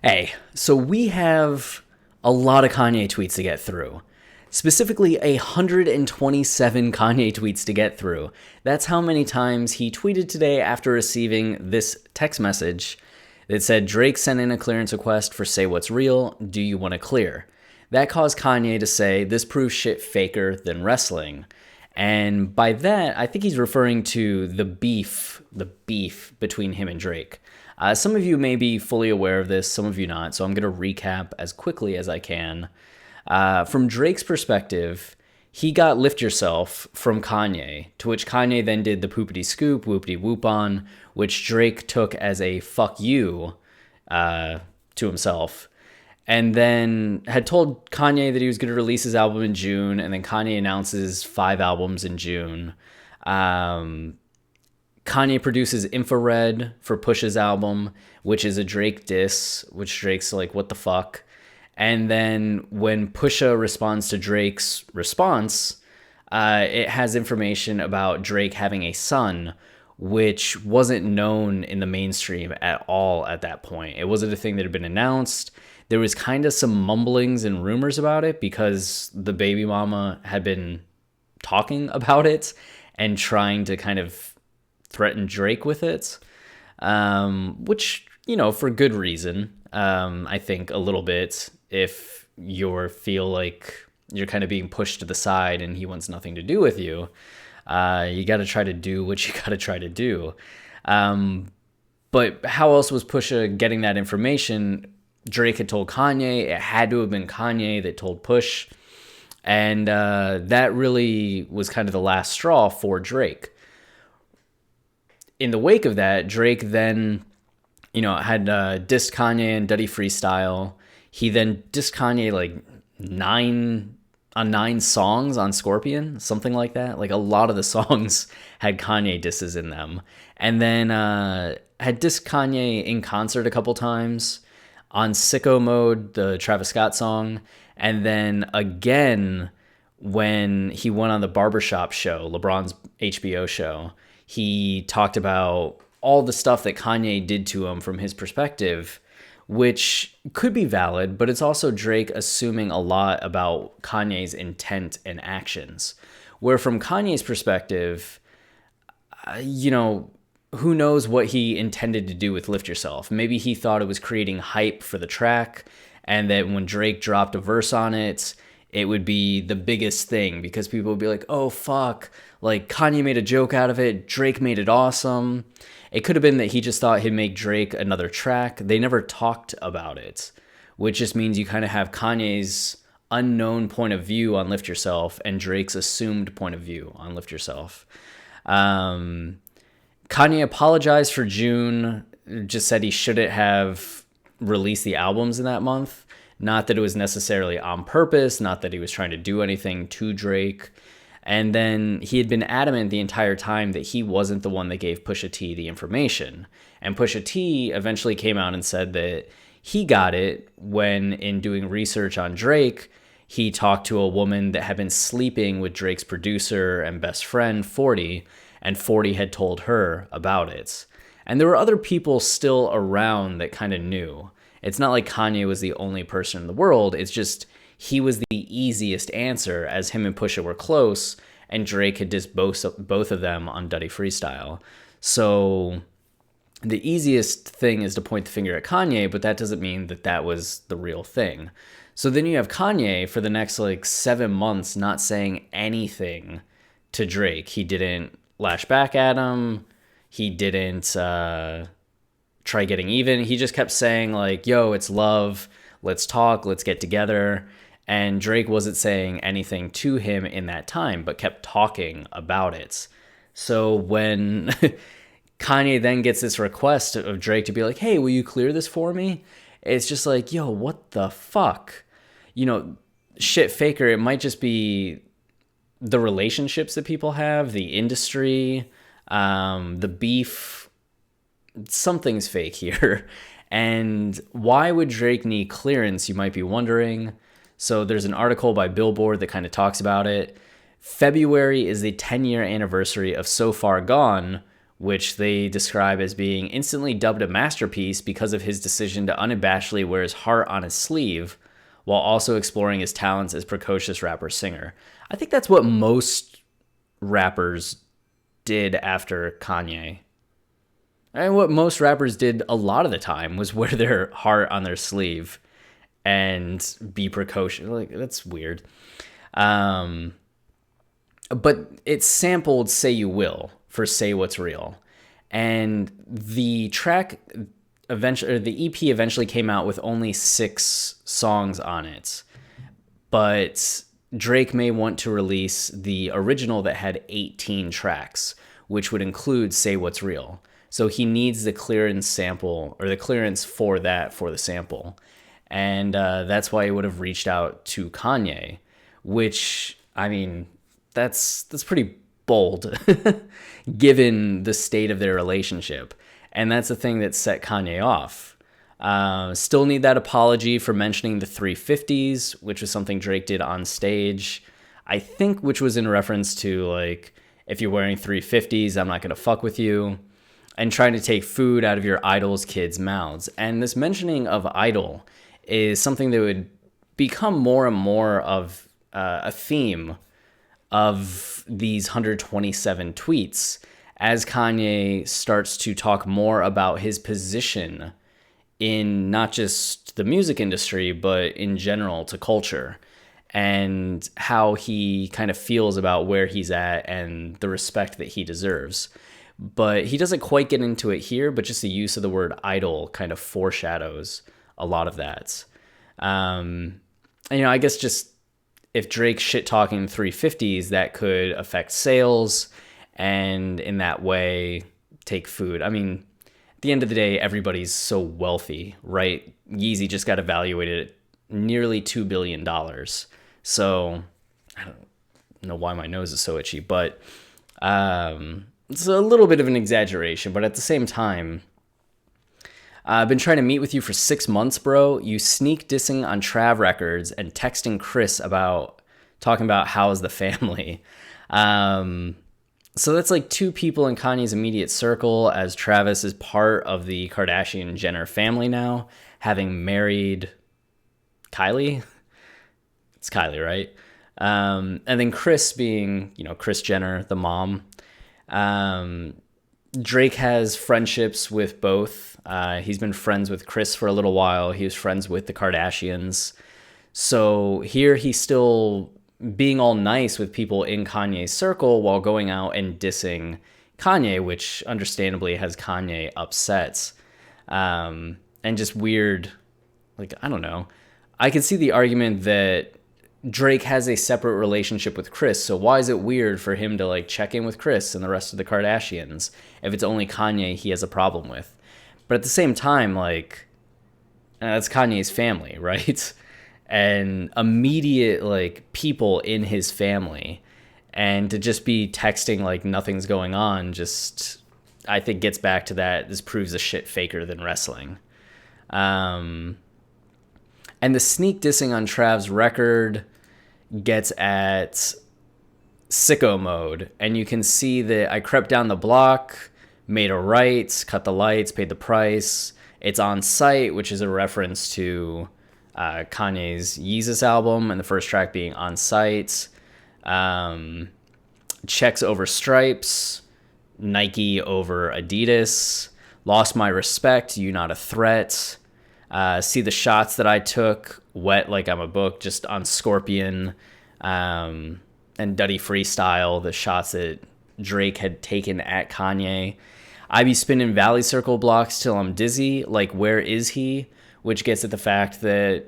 Hey, so we have a lot of Kanye tweets to get through. Specifically, 127 Kanye tweets to get through. That's how many times he tweeted today after receiving this text message that said, Drake sent in a clearance request for Say What's Real, do you want to clear? That caused Kanye to say, this proves shit faker than wrestling. And by that, I think he's referring to the beef between him and Drake. Some of you may be fully aware of this, some of you not, so I'm going to recap as quickly as I can. From Drake's perspective, he got Lift Yourself from Kanye, to which Kanye then did the poopity scoop, whoopity whoop on, which Drake took as a fuck you to himself. And then had told Kanye that he was going to release his album in June, and then Kanye announces 5 albums in June. Kanye produces Infrared for Push's album, which is a Drake diss, which Drake's like, what the fuck? And then when Pusha responds to Drake's response, it has information about Drake having a son, which wasn't known in the mainstream at all at that point. It wasn't a thing that had been announced. There was kind of some mumblings and rumors about it because the baby mama had been talking about it and trying to kind of threaten Drake with it, which, you know, for good reason. I think a little bit if you feel like you're kind of being pushed to the side and he wants nothing to do with you, you got to try to do what you got to try to do. But how else was Pusha getting that information? Drake had told Kanye. It had to have been Kanye that told Push. And that really was kind of the last straw for Drake. In the wake of that, Drake then, had dissed Kanye and Duddy Freestyle. He then dissed Kanye like 9 songs on Scorpion, something like that. Like a lot of the songs had Kanye disses in them. And then had dissed Kanye in concert a couple times on Sicko Mode, the Travis Scott song. And then again, when he went on the Barbershop show, LeBron's HBO show, he talked about all the stuff that Kanye did to him from his perspective, which could be valid, but it's also Drake assuming a lot about Kanye's intent and actions. Where from Kanye's perspective, who knows what he intended to do with Lift Yourself. Maybe he thought it was creating hype for the track, and that when Drake dropped a verse on it, it would be the biggest thing because people would be like, oh, fuck, like Kanye made a joke out of it. Drake made it awesome. It could have been that he just thought he'd make Drake another track. They never talked about it, which just means you kind of have Kanye's unknown point of view on Lift Yourself and Drake's assumed point of view on Lift Yourself. Kanye apologized for June, just said he shouldn't have released the albums in that month. Not that it was necessarily on purpose, not that he was trying to do anything to Drake. And then he had been adamant the entire time that he wasn't the one that gave Pusha T the information. And Pusha T eventually came out and said that he got it when, in doing research on Drake, he talked to a woman that had been sleeping with Drake's producer and best friend, 40, and 40 had told her about it. And there were other people still around that kind of knew. It's not like Kanye was the only person in the world. It's just he was the easiest answer as him and Pusha were close, and Drake had dissed both of them on Duddy Freestyle. So the easiest thing is to point the finger at Kanye, but that doesn't mean that that was the real thing. So then you have Kanye for the next 7 months not saying anything to Drake. He didn't lash back at him. He didn't try getting even. He just kept saying yo, it's love. Let's talk. Let's get together. And Drake wasn't saying anything to him in that time, but kept talking about it. So when Kanye then gets this request of Drake to be like, hey, will you clear this for me? It's just yo, what the fuck? Shit faker, it might just be the relationships that people have, the industry, the beef. Something's fake here. And why would Drake need clearance, you might be wondering. So there's an article by Billboard that kind of talks about it. February is the 10-year anniversary of So Far Gone, which they describe as being instantly dubbed a masterpiece because of his decision to unabashedly wear his heart on his sleeve while also exploring his talents as precocious rapper-singer. I think that's what most rappers did after Kanye. And what most rappers did a lot of the time was wear their heart on their sleeve and be precocious. Like, that's weird. But it sampled Say You Will for Say What's Real. And the track eventually, or the EP eventually came out with only 6 songs on it. But Drake may want to release the original that had 18 tracks, which would include Say What's Real. So he needs the clearance sample, or the clearance for that, for the sample. And that's why he would have reached out to Kanye, which, I mean, that's pretty bold, given the state of their relationship. And that's the thing that set Kanye off. Still need that apology for mentioning the 350s, which was something Drake did on stage. I think which was in reference to, like, if you're wearing 350s, I'm not going to fuck with you. And trying to take food out of your idol's kids' mouths. And this mentioning of idol is something that would become more and more of a theme of these 127 tweets as Kanye starts to talk more about his position in not just the music industry, but in general to culture, and how he kind of feels about where he's at and the respect that he deserves. But he doesn't quite get into it here, but just the use of the word idol kind of foreshadows a lot of that. And, I guess just if Drake's shit talking 350s, that could affect sales and in that way take food. I mean, at the end of the day, everybody's so wealthy, right? Yeezy just got evaluated at nearly $2 billion. So I don't know why my nose is so itchy, but it's a little bit of an exaggeration, but at the same time, I've been trying to meet with you for 6 months, bro. You sneak dissing on Trav Records and texting Chris about talking about how's the family. So that's like 2 people in Kanye's immediate circle, as Travis is part of the Kardashian-Jenner family now, having married Kylie. It's Kylie, right? And then Chris being, Kris Jenner, the mom. Drake has friendships with both. He's been friends with Chris for a little while. He was friends with the Kardashians. So here he's still being all nice with people in Kanye's circle while going out and dissing Kanye, which understandably has Kanye upset. And just weird, like, I don't know. I could see the argument that Drake has a separate relationship with Chris, so why is it weird for him to, like, check in with Chris and the rest of the Kardashians if it's only Kanye he has a problem with? But at the same time, like, that's Kanye's family, right? And immediate, like, people in his family. And to just be texting like nothing's going on just, I think, gets back to that. This proves a shit faker than wrestling. And the sneak dissing on Trav's record gets at sicko mode. And you can see that I crept down the block, made a right, cut the lights, paid the price. It's on site, which is a reference to Kanye's Yeezus album, and the first track being on site. Checks over stripes, Nike over Adidas, lost my respect, you not a threat. See the shots that I took, wet like I'm a book, just on Scorpion, and Duddy Freestyle, the shots that Drake had taken at Kanye. I be spinning Valley Circle blocks till I'm dizzy, like where is he? Which gets at the fact that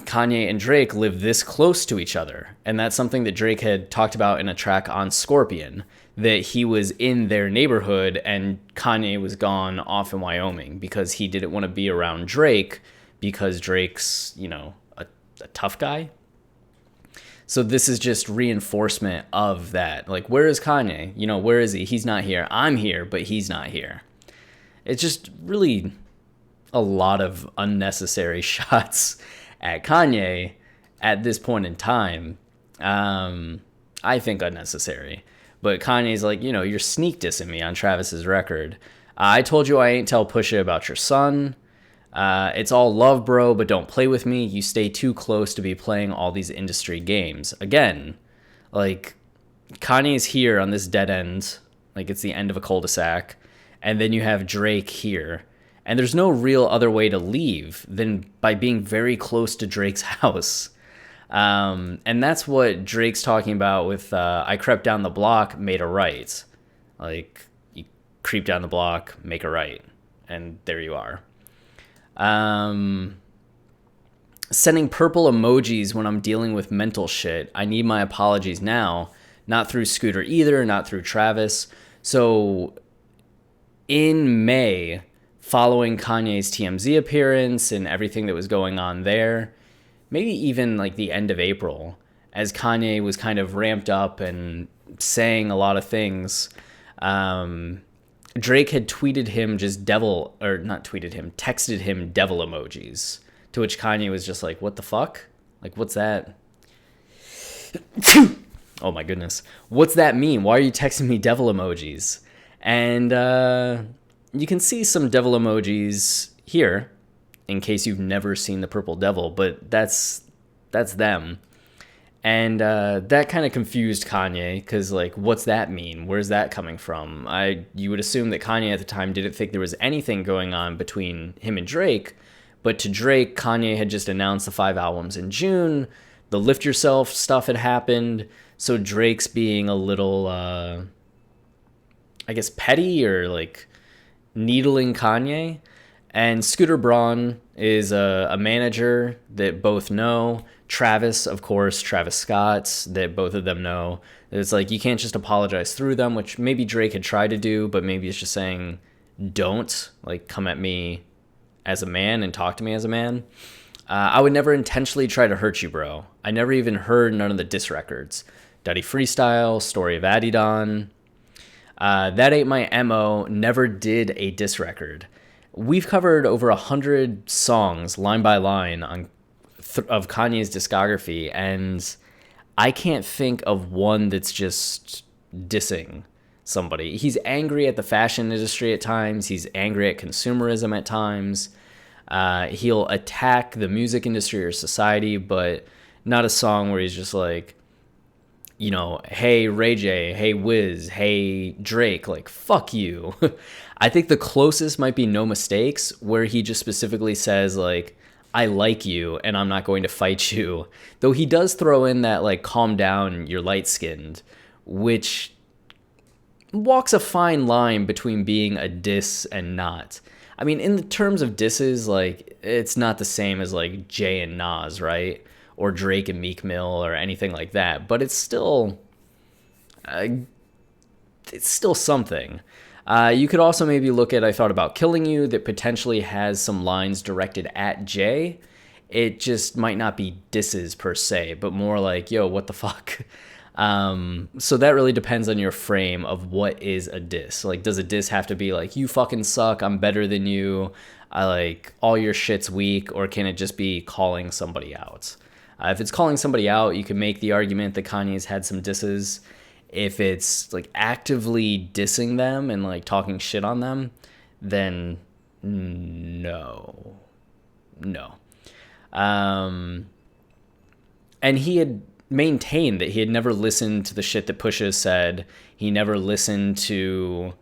Kanye and Drake live this close to each other. And that's something that Drake had talked about in a track on Scorpion, that he was in their neighborhood and Kanye was gone off in Wyoming because he didn't want to be around Drake because Drake's, a tough guy. So this is just reinforcement of that. Like, where is Kanye? Where is he? He's not here. I'm here, but he's not here. It's just really a lot of unnecessary shots at Kanye at this point in time. I think unnecessary. But Kanye's like, you're sneak dissing me on Travis's record. I told you I ain't tell Pusha about your son. It's all love, bro, but don't play with me. You stay too close to be playing all these industry games. Again, like, Kanye's here on this dead end. Like, it's the end of a cul-de-sac. And then you have Drake here. And there's no real other way to leave than by being very close to Drake's house. And that's what Drake's talking about with I crept down the block, made a right. Like, you creep down the block, make a right. And there you are. Sending purple emojis when I'm dealing with mental shit. I need my apologies now. Not through Scooter either, not through Travis. So in May, following Kanye's TMZ appearance and everything that was going on there, maybe even like the end of April, as Kanye was kind of ramped up and saying a lot of things, Drake had texted him devil emojis, to which Kanye was just like, what the fuck? Like, what's that? Oh my goodness. What's that mean? Why are you texting me devil emojis? And you can see some devil emojis here, in case you've never seen the Purple Devil, but that's them. And that kind of confused Kanye, because, like, what's that mean? Where's that coming from? You would assume that Kanye at the time didn't think there was anything going on between him and Drake, but to Drake, Kanye had just announced the 5 albums in June. The Lift Yourself stuff had happened, so Drake's being a little, I guess, petty or, like, needling Kanye. And Scooter Braun is a manager that both know. Travis, of course, Travis Scott, that both of them know. It's like, you can't just apologize through them, which maybe Drake had tried to do, but maybe it's just saying, don't, like, come at me as a man and talk to me as a man. I would never intentionally try to hurt you, bro. I never even heard none of the diss records. Duddy Freestyle, Story of Adidon. That ain't my MO, never did a diss record. We've covered over 100 songs, line by line, of Kanye's discography, and I can't think of one that's just dissing somebody. He's angry at the fashion industry at times. He's angry at consumerism at times. He'll attack the music industry or society, but not a song where he's just like, hey Ray J, hey Wiz, hey Drake, like, fuck you. I think the closest might be No Mistakes, where he just specifically says, like, I like you and I'm not going to fight you. Though he does throw in that, like, calm down, you're light-skinned, which walks a fine line between being a diss and not. I mean, in the terms of disses, like, it's not the same as, like, Jay and Nas, right? Or Drake and Meek Mill or anything like that. But it's still something. You could also maybe look at I Thought About Killing You, that potentially has some lines directed at Jay. It just might not be disses per se, but more like, yo, what the fuck? So that really depends on your frame of what is a diss. Like, does a diss have to be like, you fucking suck, I'm better than you, I like, all your shit's weak, or can it just be calling somebody out? If it's calling somebody out, you can make the argument that Kanye's had some disses. If it's, like, actively dissing them and, like, talking shit on them, then no. And he had maintained that he had never listened to the shit that Pusha said. He never listened to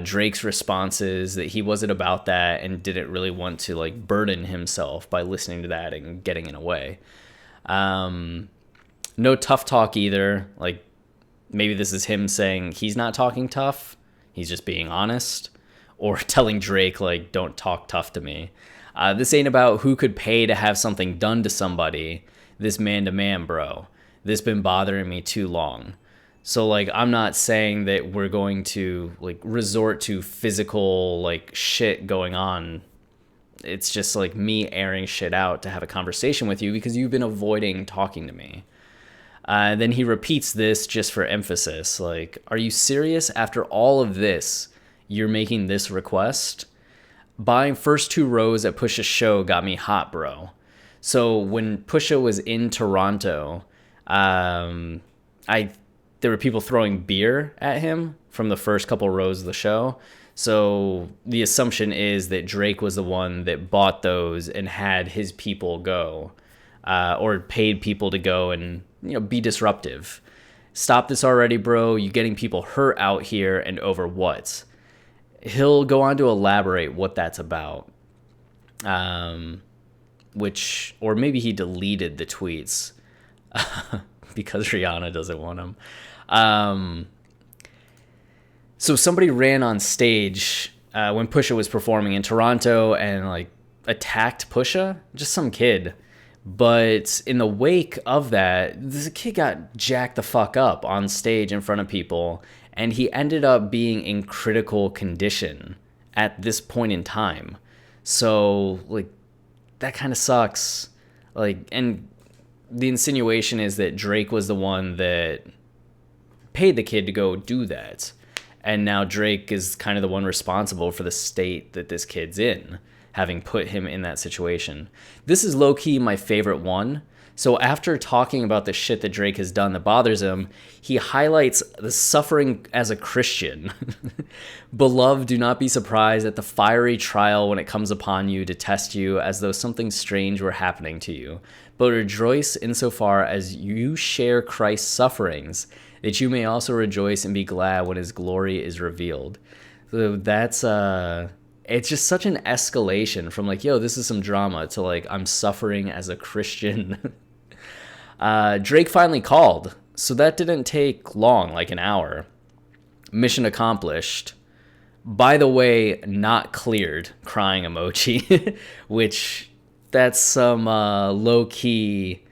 Drake's responses, that he wasn't about that and didn't really want to, like, burden himself by listening to that and getting in a way. No tough talk either. Like, maybe this is him saying he's not talking tough, he's just being honest, or telling Drake, like, don't talk tough to me. This ain't about who could pay to have something done to somebody. This man to man, bro. This been bothering me too long. So, like, I'm not saying that we're going to, like, resort to physical, like, shit going on. It's just, like, me airing shit out to have a conversation with you because you've been avoiding talking to me. Then he repeats this just for emphasis. Like, are you serious? After all of this, you're making this request? Buying first 2 rows at Pusha's show got me hot, bro. So when Pusha was in Toronto, I there were people throwing beer at him from the first couple rows of the show. So the assumption is that Drake was the one that bought those and had his people go, or paid people to go and, be disruptive. Stop this already, bro. You're getting people hurt out here, and over what? He'll go on to elaborate what that's about. Or maybe he deleted the tweets because Rihanna doesn't want him. So somebody ran on stage when Pusha was performing in Toronto and attacked Pusha, just some kid. But in the wake of that, this kid got jacked the fuck up on stage in front of people, and he ended up being in critical condition at this point in time. So that kind of sucks. And the insinuation is that Drake was the one that paid the kid to go do that. And now Drake is kind of the one responsible for the state that this kid's in, having put him in that situation. This is low-key my favorite one. So after talking about the shit that Drake has done that bothers him, he highlights the suffering as a Christian. Beloved, do not be surprised at the fiery trial when it comes upon you to test you as though something strange were happening to you. But rejoice insofar as you share Christ's sufferings, that you may also rejoice and be glad when his glory is revealed. So that's, it's just such an escalation from this is some drama to I'm suffering as a Christian. Drake finally called, so that didn't take long, an hour. Mission accomplished. By the way, not cleared, crying emoji, which that's some low-key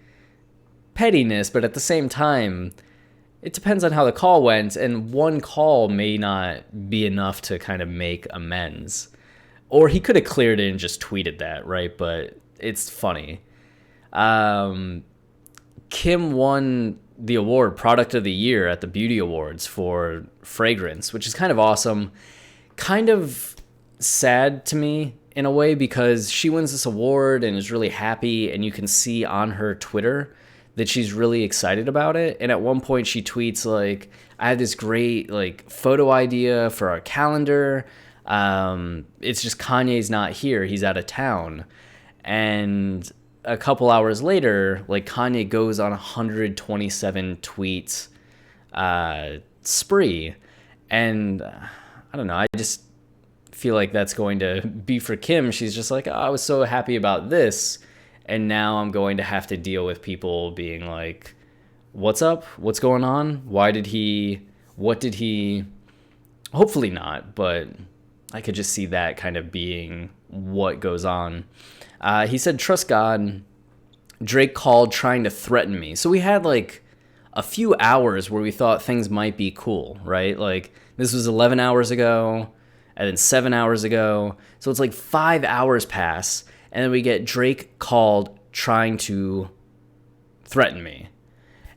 pettiness, but at the same time, it depends on how the call went, and one call may not be enough to kind of make amends. Or he could have cleared it and just tweeted that, right? But it's funny. Kim won the award, Product of the Year, at the Beauty Awards for fragrance, which is kind of awesome. Kind of sad to me in a way, because she wins this award and is really happy, and you can see on her Twitter that she's really excited about it. And at one point she tweets I had this great photo idea for our calendar. It's just Kanye's not here. He's out of town. And a couple hours later, Kanye goes on 127 tweets spree. And I don't know. I just feel like that's going to be for Kim. She's just I was so happy about this, and now I'm going to have to deal with people being what's up? What's going on? What did he... Hopefully not, but I could just see that kind of being what goes on. He said, trust God. Drake called trying to threaten me. So we had a few hours where we thought things might be cool, right? This was 11 hours ago, and then 7 hours ago. So it's 5 hours pass, and then we get Drake called trying to threaten me.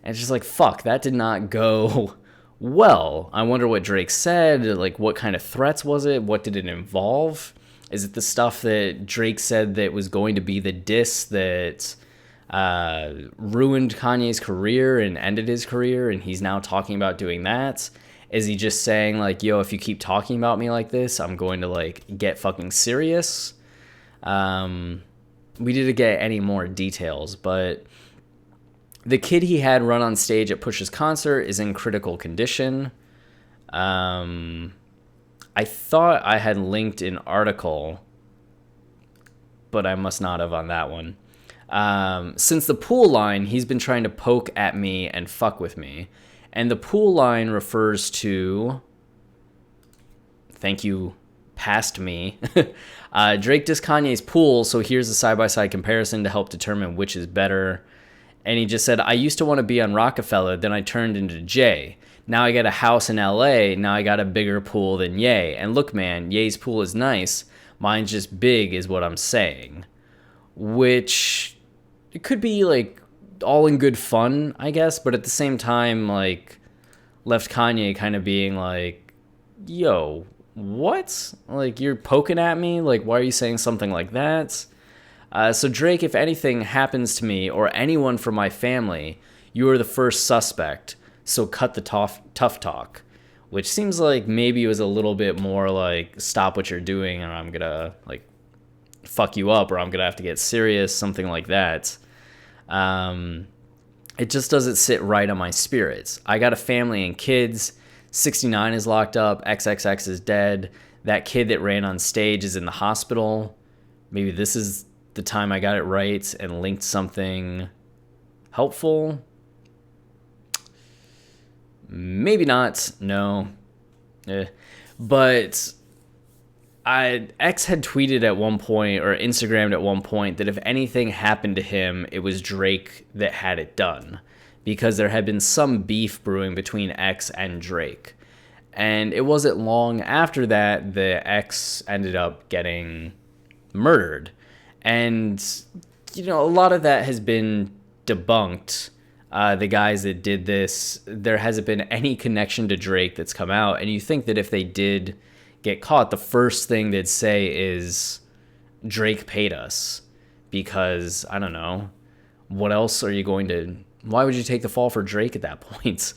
And it's just fuck, that did not go well. I wonder what Drake said. What kind of threats was it? What did it involve? Is it the stuff that Drake said that was going to be the diss that ruined Kanye's career and ended his career, and he's now talking about doing that? Is he just saying yo, if you keep talking about me like this, I'm going to get fucking serious? We didn't get any more details, but the kid he had run on stage at Push's concert is in critical condition. I thought I had linked an article, but I must not have on that one. Since the pool line, he's been trying to poke at me and fuck with me. And the pool line refers to... Thank you, past me. Drake dissed Kanye's pool, so here's a side-by-side comparison to help determine which is better. And he just said, I used to want to be on Rockefeller, then I turned into Jay. Now I got a house in LA, now I got a bigger pool than Ye. And look, man, Ye's pool is nice. Mine's just big is what I'm saying. Which, it could be all in good fun, I guess. But at the same time, left Kanye kind of being yo, what? You're poking at me? Why are you saying something like that? So Drake, if anything happens to me or anyone from my family, you are the first suspect. so cut the tough talk, which seems like maybe it was a little bit more like stop what you're doing or I'm gonna like fuck you up or I'm gonna have to get serious, something like that. It just doesn't sit right on my spirits. I got a family and kids. 69 is locked up. XXX is dead. That kid that ran on stage is in the hospital. Maybe this is the time I got it right and linked something helpful. Maybe not. No. But X had tweeted at one point or Instagrammed at one point that if anything happened to him, it was Drake that had it done, because there had been some beef brewing between X and Drake. And it wasn't long after that that X ended up getting murdered. And, you know, a lot of that has been debunked. The guys that did this, there hasn't been any connection to Drake that's come out. And you think that if they did get caught, the first thing they'd say is Drake paid us, because I don't know, what else are you going to, why would you take the fall for Drake at that point?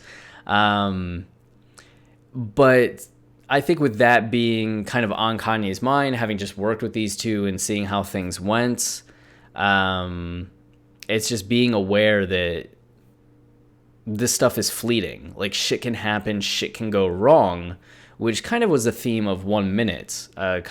But I think with that being kind of on Kanye's mind, having just worked with these two and seeing how things went, it's just being aware that this stuff is fleeting. Like, shit can happen, shit can go wrong, which kind of was the theme of 1 Minute. The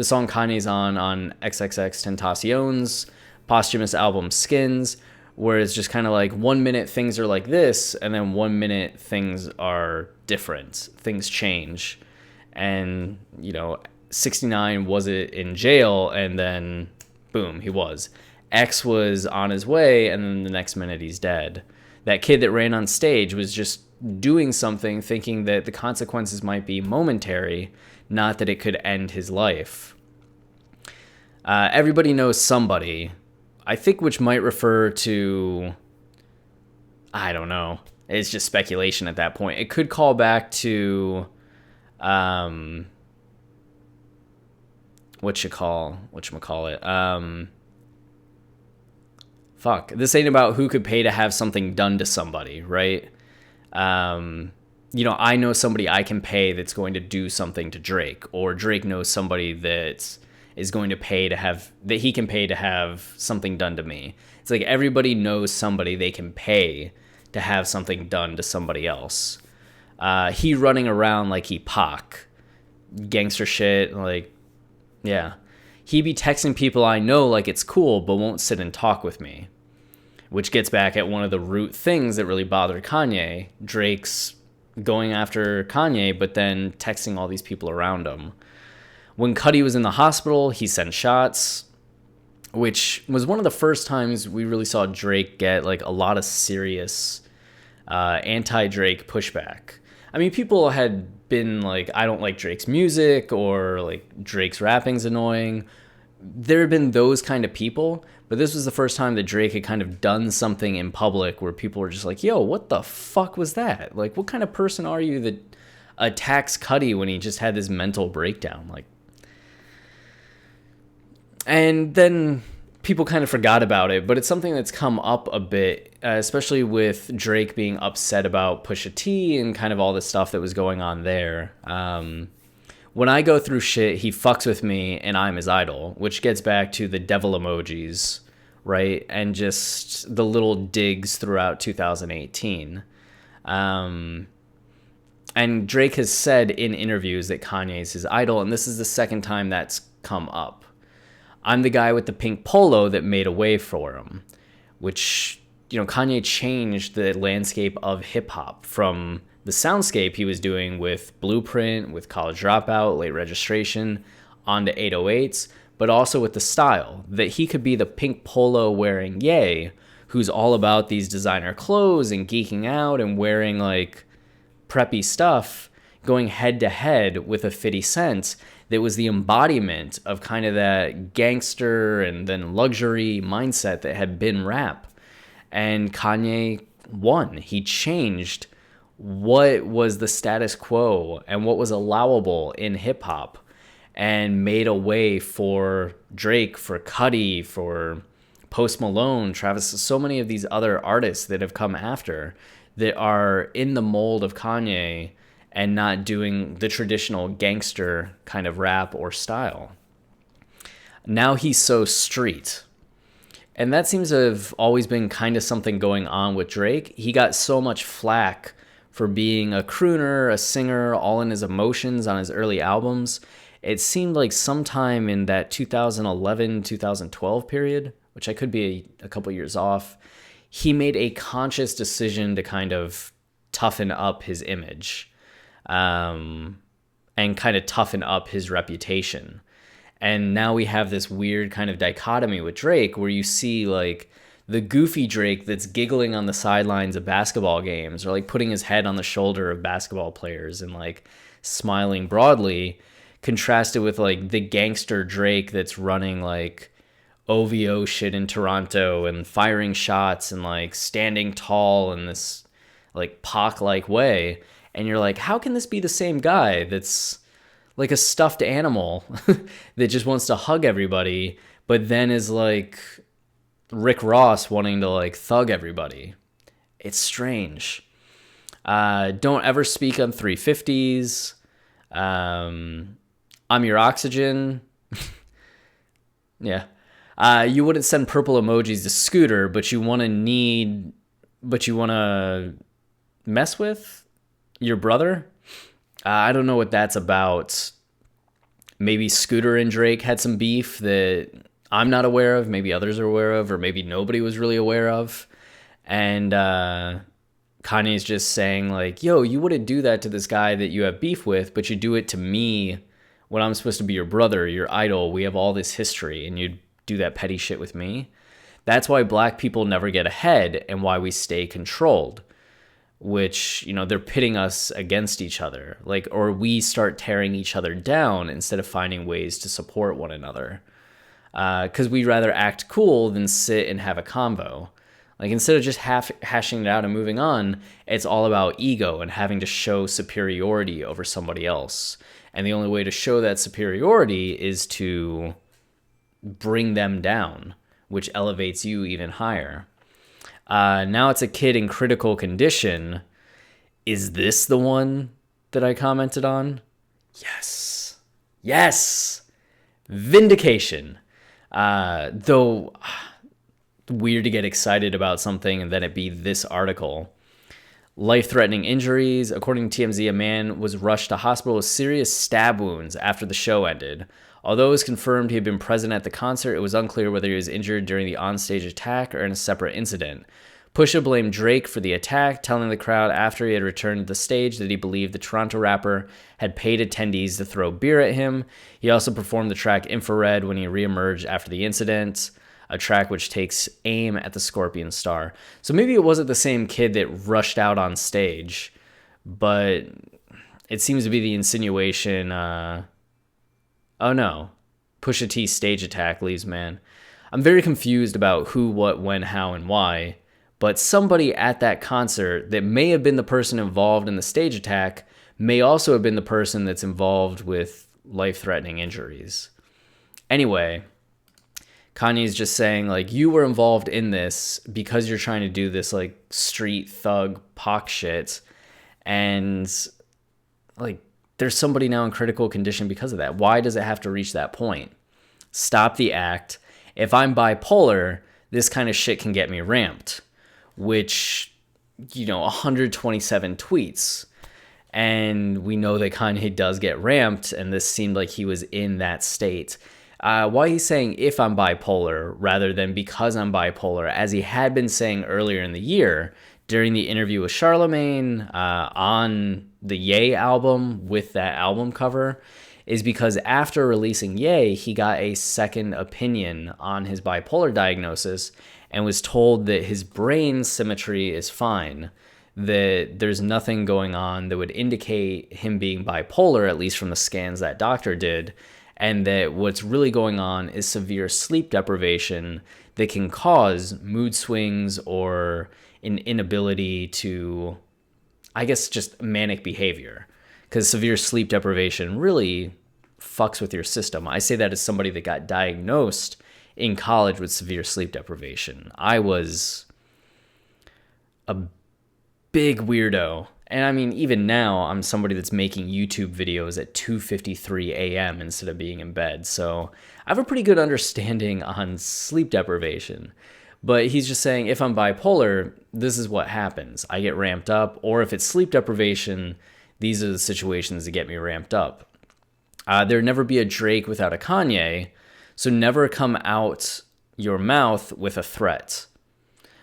song Kanye's on XXXTentacion's posthumous album Skins, where it's just kind of like 1 minute things are like this, and then 1 minute things are different. Things change. And, you know, 69 was it in jail, and then boom, he was. X was on his way, and then the next minute he's dead. That kid that ran on stage was just doing something thinking that the consequences might be momentary, not that it could end his life. Everybody knows somebody, I think, which might refer to, I don't know, it's just speculation at that point. It could call back to whatchamacallit. Fuck, this ain't about who could pay to have something done to somebody, right? You know, I know somebody I can pay that's going to do something to Drake, or Drake knows somebody that is going to pay to have, that he can pay to have something done to me. It's like everybody knows somebody they can pay to have something done to somebody else. He running around like he Pac, gangster shit, like, yeah. He be texting people I know like it's cool, but won't sit and talk with me. Which gets back at one of the root things that really bothered Kanye. Drake's going after Kanye, but then texting all these people around him. When Cudi was in the hospital, he sent shots, which was one of the first times we really saw Drake get like a lot of serious anti-Drake pushback. I mean, people had been like, I don't like Drake's music, or like Drake's rapping's annoying. There have been those kind of people, but this was the first time that Drake had kind of done something in public where people were just like, yo, what the fuck was that? Like, what kind of person are you that attacks Cudi when he just had this mental breakdown? Like, and then people kind of forgot about it, but it's something that's come up a bit, especially with Drake being upset about Pusha T and kind of all the stuff that was going on there. When I go through shit, he fucks with me and I'm his idol, which gets back to the devil emojis, right? And just the little digs throughout 2018. And Drake has said in interviews that Kanye is his idol, and this is the second time that's come up. I'm the guy with the pink polo that made a way for him, which, you know, Kanye changed the landscape of hip hop from the soundscape he was doing with Blueprint, with College Dropout, Late Registration, onto 808s, but also with the style, that he could be the pink polo wearing Ye, who's all about these designer clothes and geeking out and wearing like preppy stuff, going head to head with a 50 Cent that was the embodiment of kind of that gangster and then luxury mindset that had been rap. And Kanye won. He changed what was the status quo and what was allowable in hip hop, and made a way for Drake, for Cudi, for Post Malone, Travis, so many of these other artists that have come after that are in the mold of Kanye and not doing the traditional gangster kind of rap or style. Now he's so street. And that seems to have always been kind of something going on with Drake. He got so much flack for being a crooner, a singer, all in his emotions on his early albums. It seemed like sometime in that 2011, 2012 period, which I could be a couple years off, he made a conscious decision to kind of toughen up his image, and kind of toughen up his reputation. And now we have this weird kind of dichotomy with Drake where you see like the goofy Drake that's giggling on the sidelines of basketball games, or like putting his head on the shoulder of basketball players and like smiling broadly, contrasted with like the gangster Drake that's running like OVO shit in Toronto and firing shots and like standing tall in this like Pac-like way. And you're like, how can this be the same guy that's like a stuffed animal that just wants to hug everybody, but then is like Rick Ross wanting to like thug everybody? It's strange. Don't ever speak on 350s. I'm your oxygen. Yeah. You wouldn't send purple emojis to Scooter, but you want to mess with your brother? I don't know what that's about. Maybe Scooter and Drake had some beef that I'm not aware of, maybe others are aware of, or maybe nobody was really aware of. And Kanye's just saying like, yo, you wouldn't do that to this guy that you have beef with, but you do it to me when I'm supposed to be your brother, your idol. We have all this history, and you'd do that petty shit with me. That's why black people never get ahead and why we stay controlled, which, you know, they're pitting us against each other, like, or we start tearing each other down instead of finding ways to support one another. Because we'd rather act cool than sit and have a convo. Like, instead of just hashing it out and moving on, it's all about ego and having to show superiority over somebody else. And the only way to show that superiority is to bring them down, which elevates you even higher. Now it's a kid in critical condition. Is this the one that I commented on? Yes. Yes. Vindication. Though weird to get excited about something and then it be this article. Life-threatening injuries. According to TMZ, a man was rushed to hospital with serious stab wounds after the show ended. Although it was confirmed he had been present at the concert, it was unclear whether he was injured during the onstage attack or in a separate incident. Pusha blamed Drake for the attack, telling the crowd after he had returned to the stage that he believed the Toronto rapper had paid attendees to throw beer at him. He also performed the track Infrared when he reemerged after the incident, a track which takes aim at the Scorpion star. So maybe it wasn't the same kid that rushed out on stage, but it seems to be the insinuation. Oh no, Pusha T's stage attack leaves man. I'm very confused about who, what, when, how, and why, but somebody at that concert that may have been the person involved in the stage attack may also have been the person that's involved with life-threatening injuries. Anyway, Kanye's just saying, like, you were involved in this because you're trying to do this, like, street thug Pac shit, and, like, there's somebody now in critical condition because of that. Why does it have to reach that point? Stop the act. If I'm bipolar, this kind of shit can get me ramped, which, you know, 127 tweets. And we know that Kanye does get ramped, and this seemed like he was in that state. Why he's saying if I'm bipolar rather than because I'm bipolar, as he had been saying earlier in the year during the interview with Charlemagne on the Ye album with that album cover, is because after releasing Ye, he got a second opinion on his bipolar diagnosis and was told that his brain symmetry is fine, that there's nothing going on that would indicate him being bipolar, at least from the scans that doctor did, and that what's really going on is severe sleep deprivation that can cause mood swings or an inability to, I guess, just manic behavior. Because severe sleep deprivation really fucks with your system. I say that as somebody that got diagnosed in college with severe sleep deprivation. I was a big weirdo. And I mean, even now, I'm somebody that's making YouTube videos at 2:53 a.m. instead of being in bed. So I have a pretty good understanding on sleep deprivation. But he's just saying, if I'm bipolar, this is what happens. I get ramped up. Or if it's sleep deprivation, these are the situations that get me ramped up. There'd never be a Drake without a Kanye. So never come out your mouth with a threat.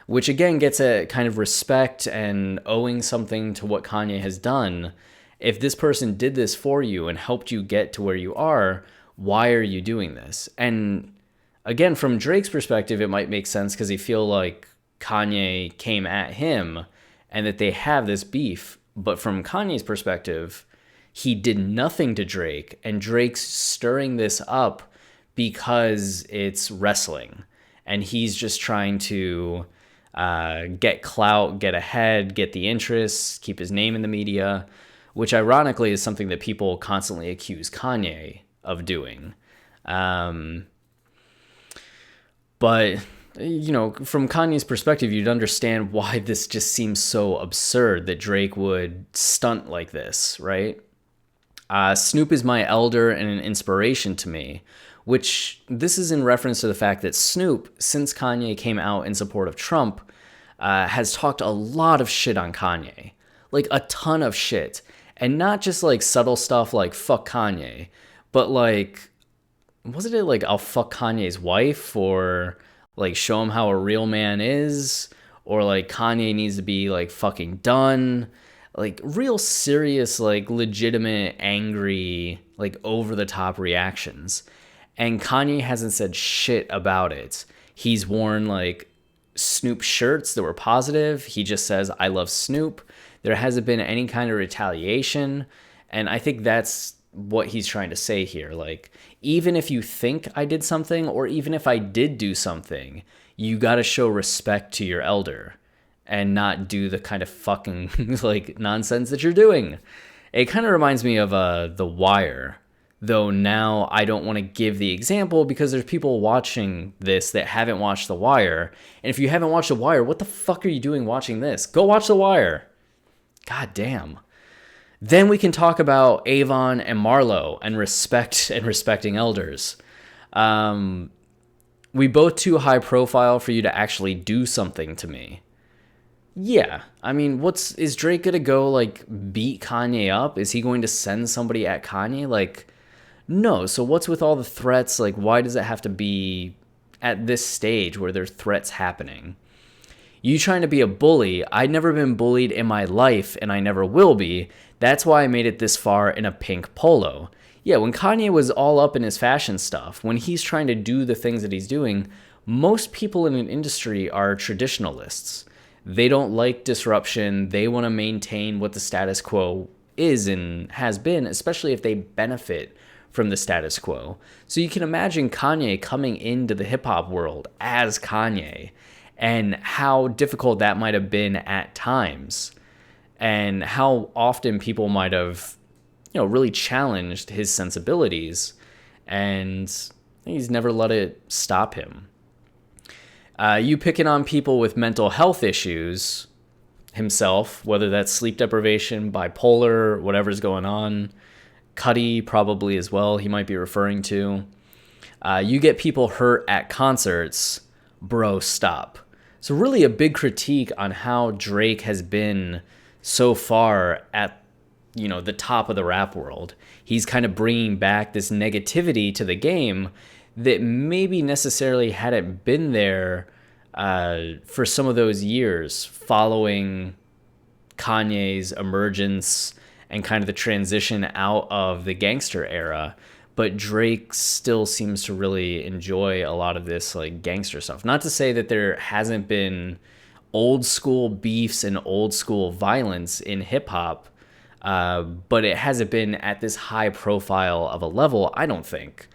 Which again gets at kind of respect and owing something to what Kanye has done. If this person did this for you and helped you get to where you are, why are you doing this? And again, from Drake's perspective, it might make sense because he feel like Kanye came at him and that they have this beef. But from Kanye's perspective, he did nothing to Drake, and Drake's stirring this up because it's wrestling. And he's just trying to get clout, get ahead, get the interest, keep his name in the media, which ironically is something that people constantly accuse Kanye of doing. But, you know, from Kanye's perspective, you'd understand why this just seems so absurd that Drake would stunt like this, right? Snoop is my elder and an inspiration to me, which this is in reference to the fact that Snoop, since Kanye came out in support of Trump, has talked a lot of shit on Kanye. Like a ton of shit. And not just like subtle stuff like fuck Kanye, but like, wasn't it like I'll fuck Kanye's wife, or like show him how a real man is, or like Kanye needs to be like fucking done. Like real serious, like legitimate, angry, like over the top reactions. And Kanye hasn't said shit about it. He's worn like Snoop shirts that were positive. He just says, I love Snoop. There hasn't been any kind of retaliation. And I think that's what he's trying to say here. Like, even if you think I did something, or even if I did do something, you got to show respect to your elder and not do the kind of fucking like nonsense that you're doing. It kind of reminds me of The Wire. Though now I don't want to give the example because there's people watching this that haven't watched The Wire. And if you haven't watched The Wire, what the fuck are you doing watching this? Go watch The Wire. God damn. Then we can talk about Avon and Marlo and respect and respecting elders. We both too high profile for you to actually do something to me. Yeah, I mean, is Drake gonna go like beat Kanye up? Is he going to send somebody at Kanye? Like, no. So what's with all the threats? Like, why does it have to be at this stage where there's threats happening? You trying to be a bully? I'd never been bullied in my life, and I never will be. That's why I made it this far in a pink polo. Yeah, when Kanye was all up in his fashion stuff, when he's trying to do the things that he's doing, most people in an industry are traditionalists. They don't like disruption. They want to maintain what the status quo is and has been, especially if they benefit from the status quo. So you can imagine Kanye coming into the hip-hop world as Kanye and how difficult that might have been at times and how often people might have, you know, really challenged his sensibilities, and he's never let it stop him. You picking on people with mental health issues himself, whether that's sleep deprivation, bipolar, whatever's going on. Cuddy probably as well, he might be referring to. You get people hurt at concerts. Bro, stop. So really a big critique on how Drake has been so far at, you know, the top of the rap world. He's kind of bringing back this negativity to the game that maybe necessarily hadn't been there for some of those years following Kanye's emergence and kind of the transition out of the gangster era. But Drake still seems to really enjoy a lot of this like gangster stuff. Not to say that there hasn't been old school beefs and old school violence in hip hop, but it hasn't been at this high profile of a level, I don't think,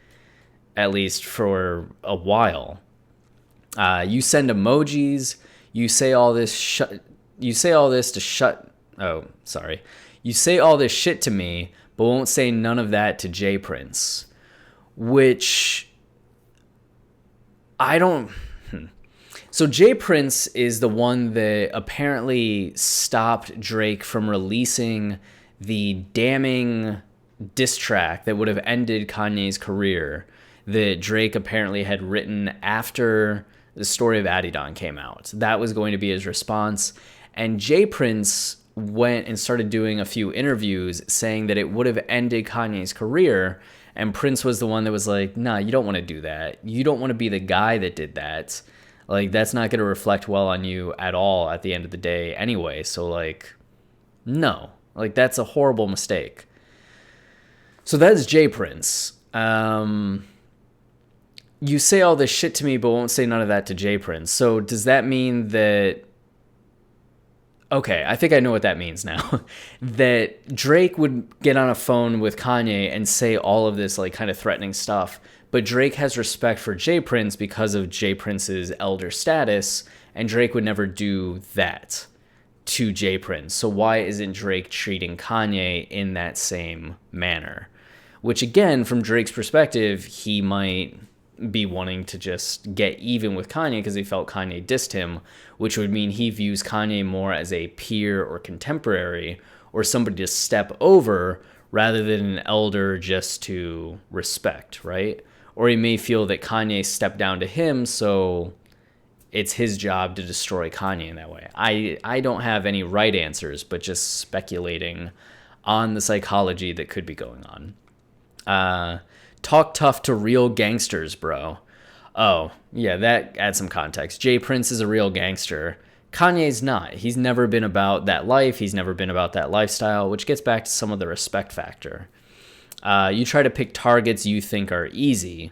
at least for a while. You send emojis. You say all this You say all this shit to me, but won't say none of that to J Prince, which I don't. So Jay Prince is the one that apparently stopped Drake from releasing the damning diss track that would have ended Kanye's career that Drake apparently had written after the story of Adidon came out. That was going to be his response. And Jay Prince went and started doing a few interviews saying that it would have ended Kanye's career. And Prince was the one that was like, nah, you don't want to do that. You don't want to be the guy that did that. Like, that's not going to reflect well on you at all at the end of the day anyway. So, like, no. Like, that's a horrible mistake. So that is Jay Prince. You say all this shit to me, but won't say none of that to Jay Prince. So does that mean that... Okay, I think I know what that means now. That Drake would get on a phone with Kanye and say all of this, like, kind of threatening stuff, but Drake has respect for Jay Prince because of Jay Prince's elder status, and Drake would never do that to Jay Prince. So why isn't Drake treating Kanye in that same manner? Which, again, from Drake's perspective, he might be wanting to just get even with Kanye because he felt Kanye dissed him, which would mean he views Kanye more as a peer or contemporary or somebody to step over rather than an elder just to respect, right? Or he may feel that Kanye stepped down to him, so it's his job to destroy Kanye in that way. I don't have any right answers, but just speculating on the psychology that could be going on. Talk tough to real gangsters, bro. Oh, yeah, that adds some context. Jay Prince is a real gangster. Kanye's not. He's never been about that life. He's never been about that lifestyle, which gets back to some of the respect factor. You try to pick targets you think are easy.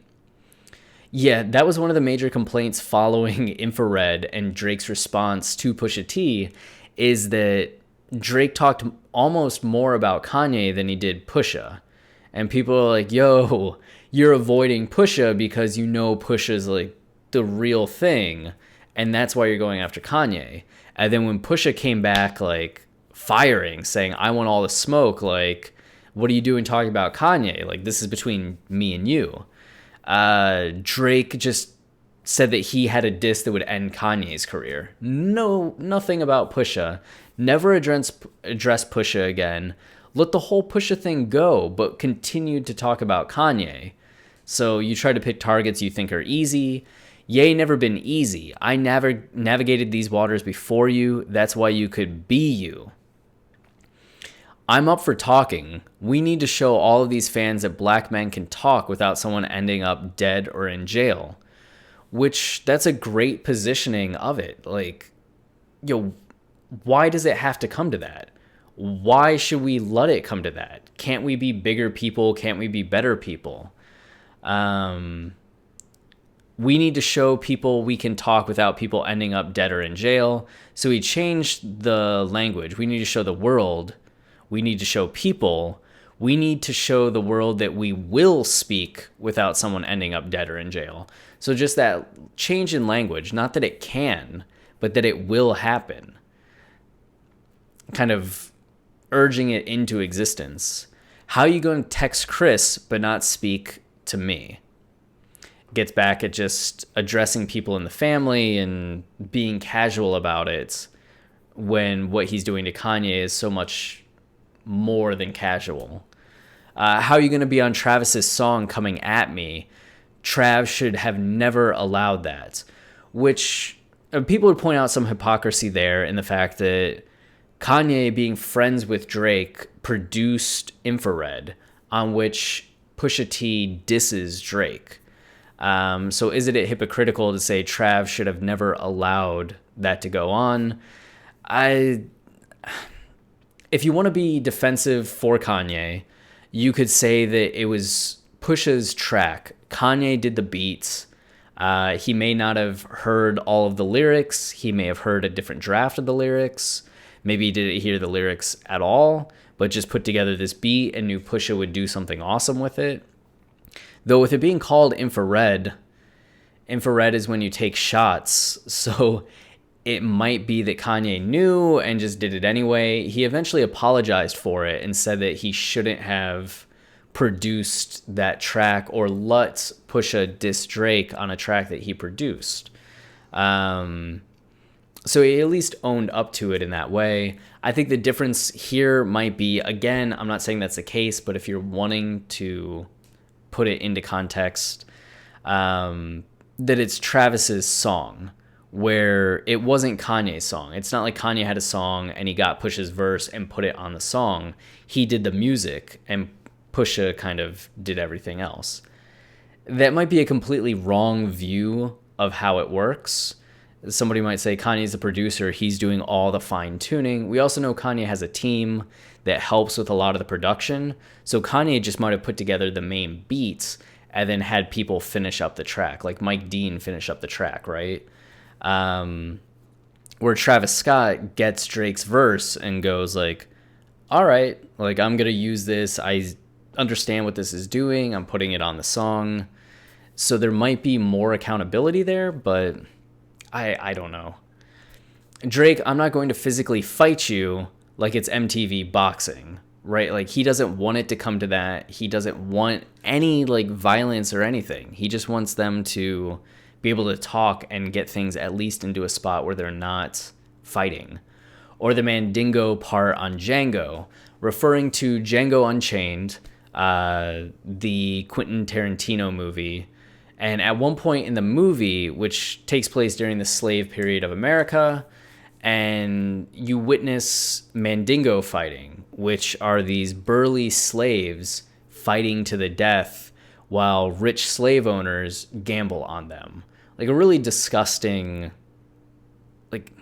Yeah, that was one of the major complaints following Infrared and Drake's response to Pusha T, is that Drake talked almost more about Kanye than he did Pusha. And people are like, yo, you're avoiding Pusha because you know Pusha's like the real thing, and that's why you're going after Kanye. And then when Pusha came back like firing, saying, I want all the smoke, like, what are you doing talking about Kanye? Like, this is between me and you. Drake just said that he had a diss that would end Kanye's career. No, nothing about Pusha. Never address Pusha again. Let the whole Pusha thing go, but continued to talk about Kanye. So you try to pick targets you think are easy. Ye never been easy. I never navigated these waters before you. That's why you could be you. I'm up for talking. We need to show all of these fans that black men can talk without someone ending up dead or in jail. Which, that's a great positioning of it. Like, yo, why does it have to come to that? Why should we let it come to that? Can't we be bigger people? Can't we be better people? We need to show people we can talk without people ending up dead or in jail. So we changed the language. We need to show the world. We need to show people. We need to show the world that we will speak without someone ending up dead or in jail. So just that change in language, not that it can, but that it will happen. Kind of urging it into existence. How are you going to text Chris but not speak to me? Gets back at just addressing people in the family and being casual about it when what he's doing to Kanye is so much more than casual. How are you going to be on Travis's song Coming At Me? Trav should have never allowed that. Which people would point out some hypocrisy there in the fact that Kanye, being friends with Drake, produced Infrared, on which Pusha T disses Drake. So is it hypocritical to say Trav should have never allowed that to go on? If you want to be defensive for Kanye, you could say that it was Pusha's track. Kanye did the beats. He may not have heard all of the lyrics. He may have heard a different draft of the lyrics. Maybe he didn't hear the lyrics at all, but just put together this beat and knew Pusha would do something awesome with it. Though with it being called infrared is when you take shots, so it might be that Kanye knew and just did it anyway. He eventually apologized for it and said that he shouldn't have produced that track or let Pusha diss Drake on a track that he produced. So he at least owned up to it in that way. I think the difference here might be, again, I'm not saying that's the case, but if you're wanting to put it into context, that it's Travis's song, where it wasn't Kanye's song. It's not like Kanye had a song and he got Push's verse and put it on the song. He did the music and Pusha kind of did everything else. That might be a completely wrong view of how it works. Somebody might say Kanye's the producer, he's doing all the fine tuning. We also know Kanye has a team that helps with a lot of the production. So Kanye just might have put together the main beats and then had people finish up the track, like Mike Dean finish up the track, right? Where Travis Scott gets Drake's verse and goes like, all right, like I'm going to use this. I understand what this is doing. I'm putting it on the song. So there might be more accountability there, but I don't know. Drake, I'm not going to physically fight you like it's MTV boxing, right? Like he doesn't want it to come to that. He doesn't want any like violence or anything. He just wants them to be able to talk and get things at least into a spot where they're not fighting. Or the Mandingo part on Django, referring to Django Unchained, the Quentin Tarantino movie. And at one point in the movie, which takes place during the slave period of America, and you witness Mandingo fighting, which are these burly slaves fighting to the death while rich slave owners gamble on them. Like a really disgusting, like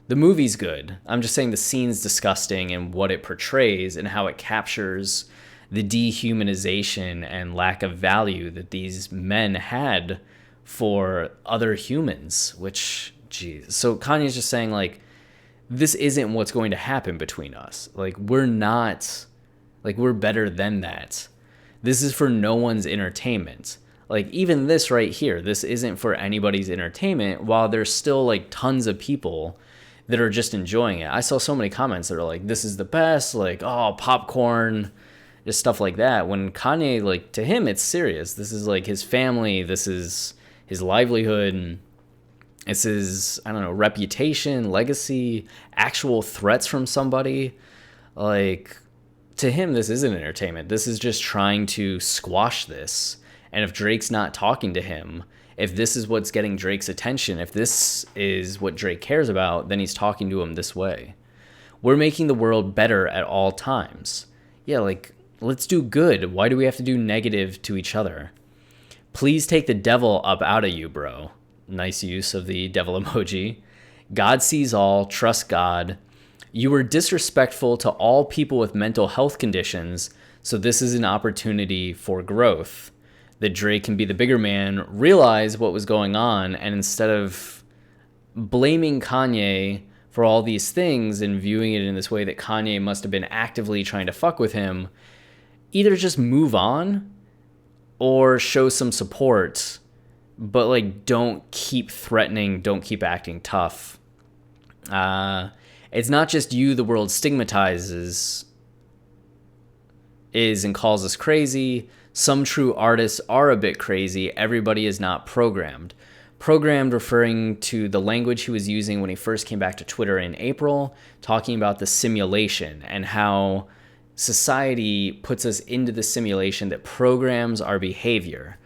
the movie's good. I'm just saying the scene's disgusting and what it portrays and how it captures the dehumanization and lack of value that these men had for other humans, which, geez. So Kanye's just saying, like, this isn't what's going to happen between us. Like, we're not, like, we're better than that. This is for no one's entertainment. Like, even this right here, this isn't for anybody's entertainment, while there's still, like, tons of people that are just enjoying it. I saw so many comments that are like, this is the best, like, oh, popcorn, just stuff like that. When Kanye, like, to him, it's serious. This is, like, his family. This is his livelihood. And this is, I don't know, reputation, legacy, actual threats from somebody. Like, to him, this isn't entertainment. This is just trying to squash this. And if Drake's not talking to him, if this is what's getting Drake's attention, if this is what Drake cares about, then he's talking to him this way. We're making the world better at all times. Yeah, like, let's do good. Why do we have to do negative to each other? Please take the devil up out of you, bro. Nice use of the devil emoji. God sees all. Trust God. You were disrespectful to all people with mental health conditions, so this is an opportunity for growth. That Drake can be the bigger man, realize what was going on, and instead of blaming Kanye for all these things and viewing it in this way that Kanye must have been actively trying to fuck with him, either just move on or show some support, but like don't keep threatening, don't keep acting tough. It's not just you the world stigmatizes and calls us crazy. Some true artists are a bit crazy. Everybody is not programmed. Programmed referring to the language he was using when he first came back to Twitter in April, talking about the simulation and how society puts us into the simulation that programs our behavior.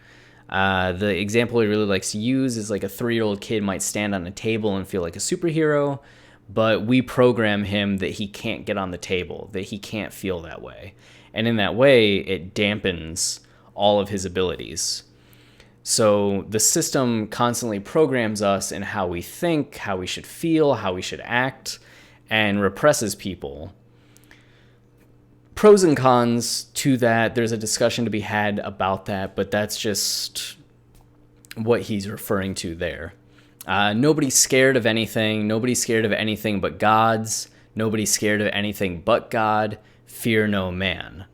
The example he really likes to use is like a 3-year-old kid might stand on a table and feel like a superhero, but we program him that he can't get on the table, that he can't feel that way. And in that way, it dampens all of his abilities. So the system constantly programs us in how we think, how we should feel, how we should act, and represses people. Pros and cons to that. There's a discussion to be had about that, but that's just what he's referring to there. Nobody's scared of anything. Nobody's scared of anything but gods. Nobody's scared of anything but God. Fear no man.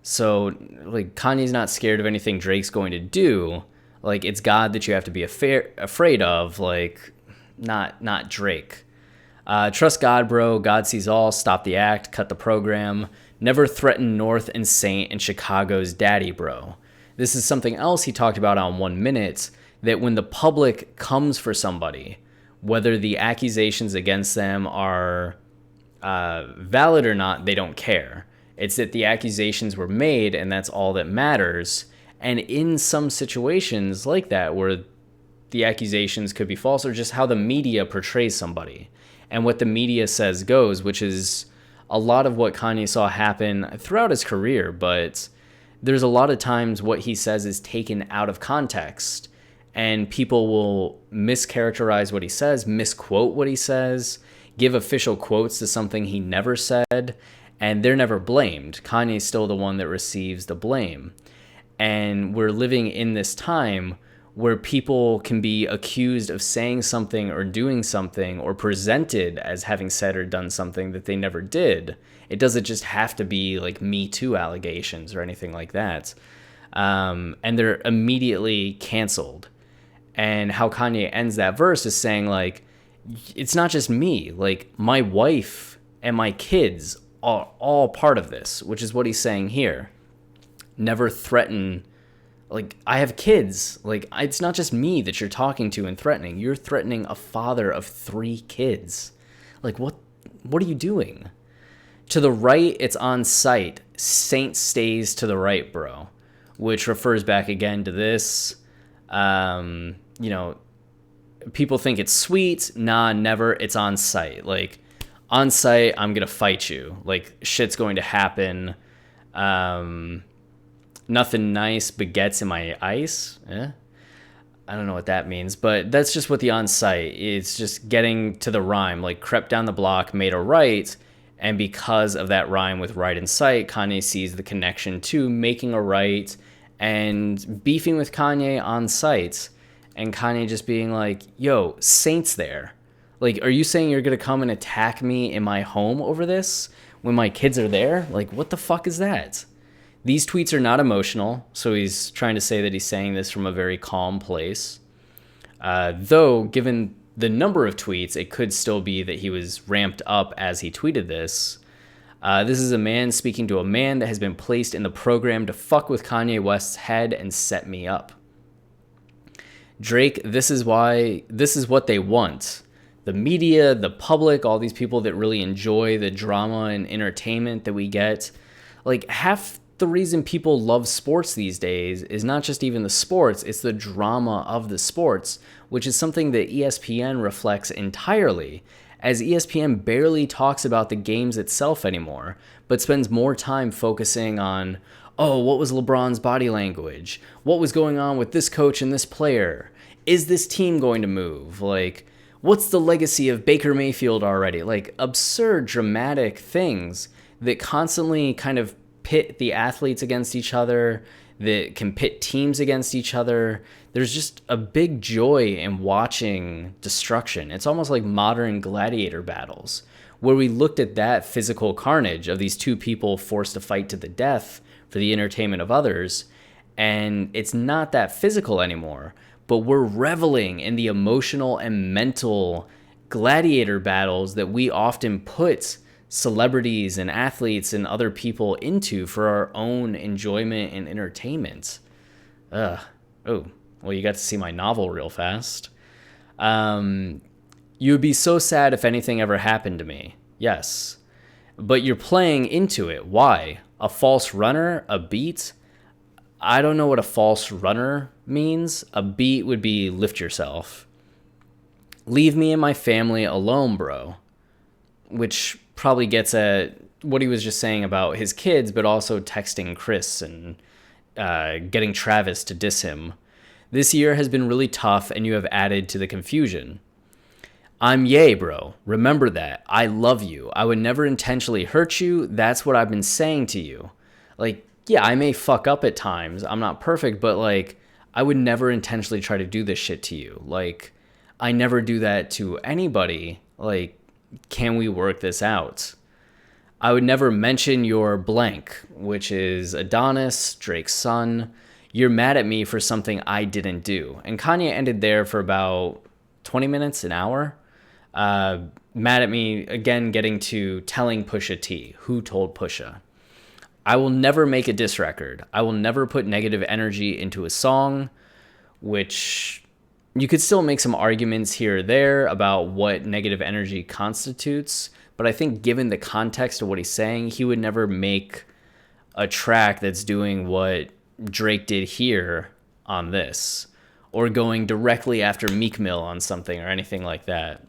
So, like, Kanye's not scared of anything Drake's going to do. Like, it's God that you have to be afraid of, like, not Drake. Trust God, bro. God sees all. Stop the act. Cut the program. Never threaten North and Saint and Chicago's daddy, bro. This is something else he talked about on 1 Minute, that when the public comes for somebody, whether the accusations against them are valid or not, they don't care. It's that the accusations were made, and that's all that matters. And in some situations like that, where the accusations could be false, or just how the media portrays somebody, and what the media says goes, which is a lot of what Kanye saw happen throughout his career. But there's a lot of times what he says is taken out of context, and people will mischaracterize what he says, misquote what he says, give official quotes to something he never said, and they're never blamed. Kanye's still the one that receives the blame. And we're living in this time where people can be accused of saying something or doing something, or presented as having said or done something that they never did. It doesn't just have to be like Me Too allegations or anything like that. And they're immediately canceled. And how Kanye ends that verse is saying, like, it's not just me. Like, my wife and my kids are all part of this, which is what he's saying here. Never threaten. Like, I have kids. Like, it's not just me that you're talking to and threatening. You're threatening a father of 3 kids. Like, what are you doing? To the right, it's on site. Saint stays to the right, bro. Which refers back again to this. People think it's sweet. Nah, never. It's on site. Like, on site, I'm going to fight you. Like, shit's going to happen. Nothing nice begets in my ice. I don't know what that means, but that's just what the on site. It's just getting to the rhyme. Like, crept down the block, made a right. And because of that rhyme with right in sight, Kanye sees the connection to making a right and beefing with Kanye on site. And Kanye just being like, yo, Saint's there. Like, are you saying you're going to come and attack me in my home over this when my kids are there? Like, what the fuck is that? These tweets are not emotional, so he's trying to say that he's saying this from a very calm place. Though, given the number of tweets, it could still be that he was ramped up as he tweeted this. This is a man speaking to a man that has been placed in the program to fuck with Kanye West's head and set me up. Drake, this is what they want. The media, the public, all these people that really enjoy the drama and entertainment that we get. Like, half the reason people love sports these days is not just even the sports, it's the drama of the sports, which is something that ESPN reflects entirely, as ESPN barely talks about the games itself anymore, but spends more time focusing on, oh, what was LeBron's body language? What was going on with this coach and this player? Is this team going to move? Like, what's the legacy of Baker Mayfield already? Like, absurd, dramatic things that constantly kind of pit the athletes against each other, that can pit teams against each other. There's just a big joy in watching destruction. It's almost like modern gladiator battles, where we looked at that physical carnage of these 2 people forced to fight to the death for the entertainment of others, and it's not that physical anymore, but we're reveling in the emotional and mental gladiator battles that we often put celebrities and athletes and other people into for our own enjoyment and entertainment. Oh, well, you got to see my novel real fast. You would be so sad if anything ever happened to me. Yes. But you're playing into it. Why? A false runner? A beat? I don't know what a false runner means. A beat would be lift yourself. Leave me and my family alone, bro. Which probably gets at what he was just saying about his kids, but also texting Chris and getting Travis to diss him. This year has been really tough, and you have added to the confusion. I'm Ye, bro. Remember that. I love you. I would never intentionally hurt you. That's what I've been saying to you. Like, yeah, I may fuck up at times. I'm not perfect, but like, I would never intentionally try to do this shit to you. Like, I never do that to anybody. Like, can we work this out? I would never mention your blank, which is Adonis, Drake's son. You're mad at me for something I didn't do. And Kanye ended there for about 20 minutes, an hour. Mad at me, again, getting to telling Pusha T. Who told Pusha? I will never make a diss record. I will never put negative energy into a song, which You could still make some arguments here or there about what negative energy constitutes, but I think given the context of what he's saying, he would never make a track that's doing what Drake did here on this, or going directly after Meek Mill on something or anything like that.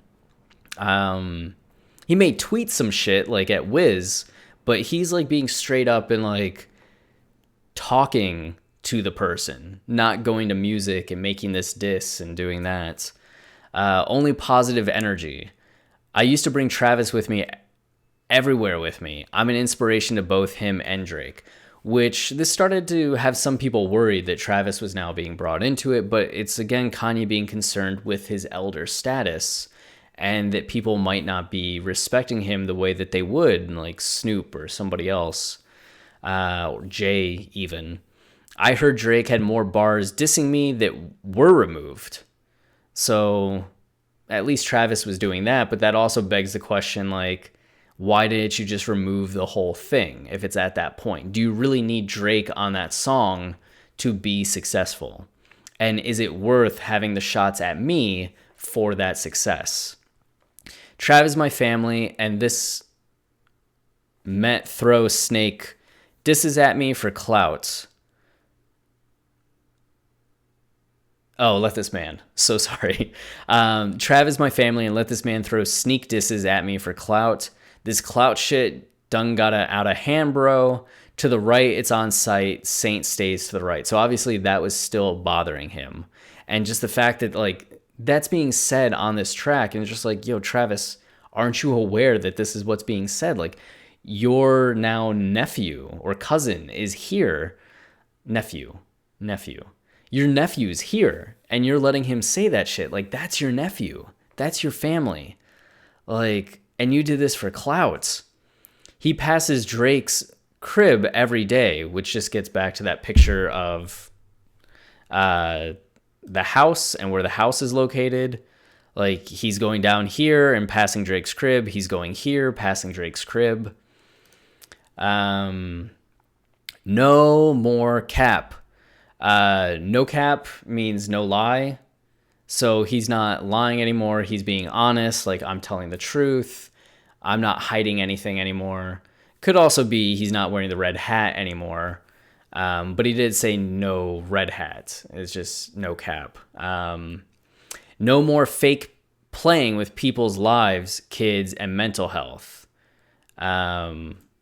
He may tweet some shit like at Wiz, but he's like being straight up and like talking to the person, not going to music and making this diss and doing that. Only positive energy. I used to bring Travis with me everywhere with me. I'm an inspiration to both him and Drake, which this started to have some people worried that Travis was now being brought into it, but it's again Kanye being concerned with his elder status and that people might not be respecting him the way that they would, like Snoop or somebody else, or Jay even. I heard Drake had more bars dissing me that were removed. So at least Travis was doing that, but that also begs the question, like, why didn't you just remove the whole thing if it's at that point? Do you really need Drake on that song to be successful? And is it worth having the shots at me for that success? Travis, my family, and this Met Throw Snake disses at me for clout. Oh, Let This Man. So sorry. Travis, my family, and Let This Man throw sneak disses at me for clout. This clout shit done got out of hand, bro. To the right, it's on site. Saint stays to the right. So obviously that was still bothering him. And just the fact that, like, that's being said on this track, and it's just like, yo, Travis, aren't you aware that this is what's being said? Like, your now nephew or cousin is here. Nephew. Your nephew's here, and you're letting him say that shit. Like, that's your nephew. That's your family. Like, and you did this for clout. He passes Drake's crib every day, which just gets back to that picture of the house and where the house is located. Like, he's going down here and passing Drake's crib. He's going here, passing Drake's crib. No more cap. No cap means no lie. So he's not lying anymore. He's being honest. Like, I'm telling the truth. I'm not hiding anything anymore. Could also be he's not wearing the red hat anymore. But he did say no red hat. It's just no cap. No more fake playing with people's lives, kids, and mental health.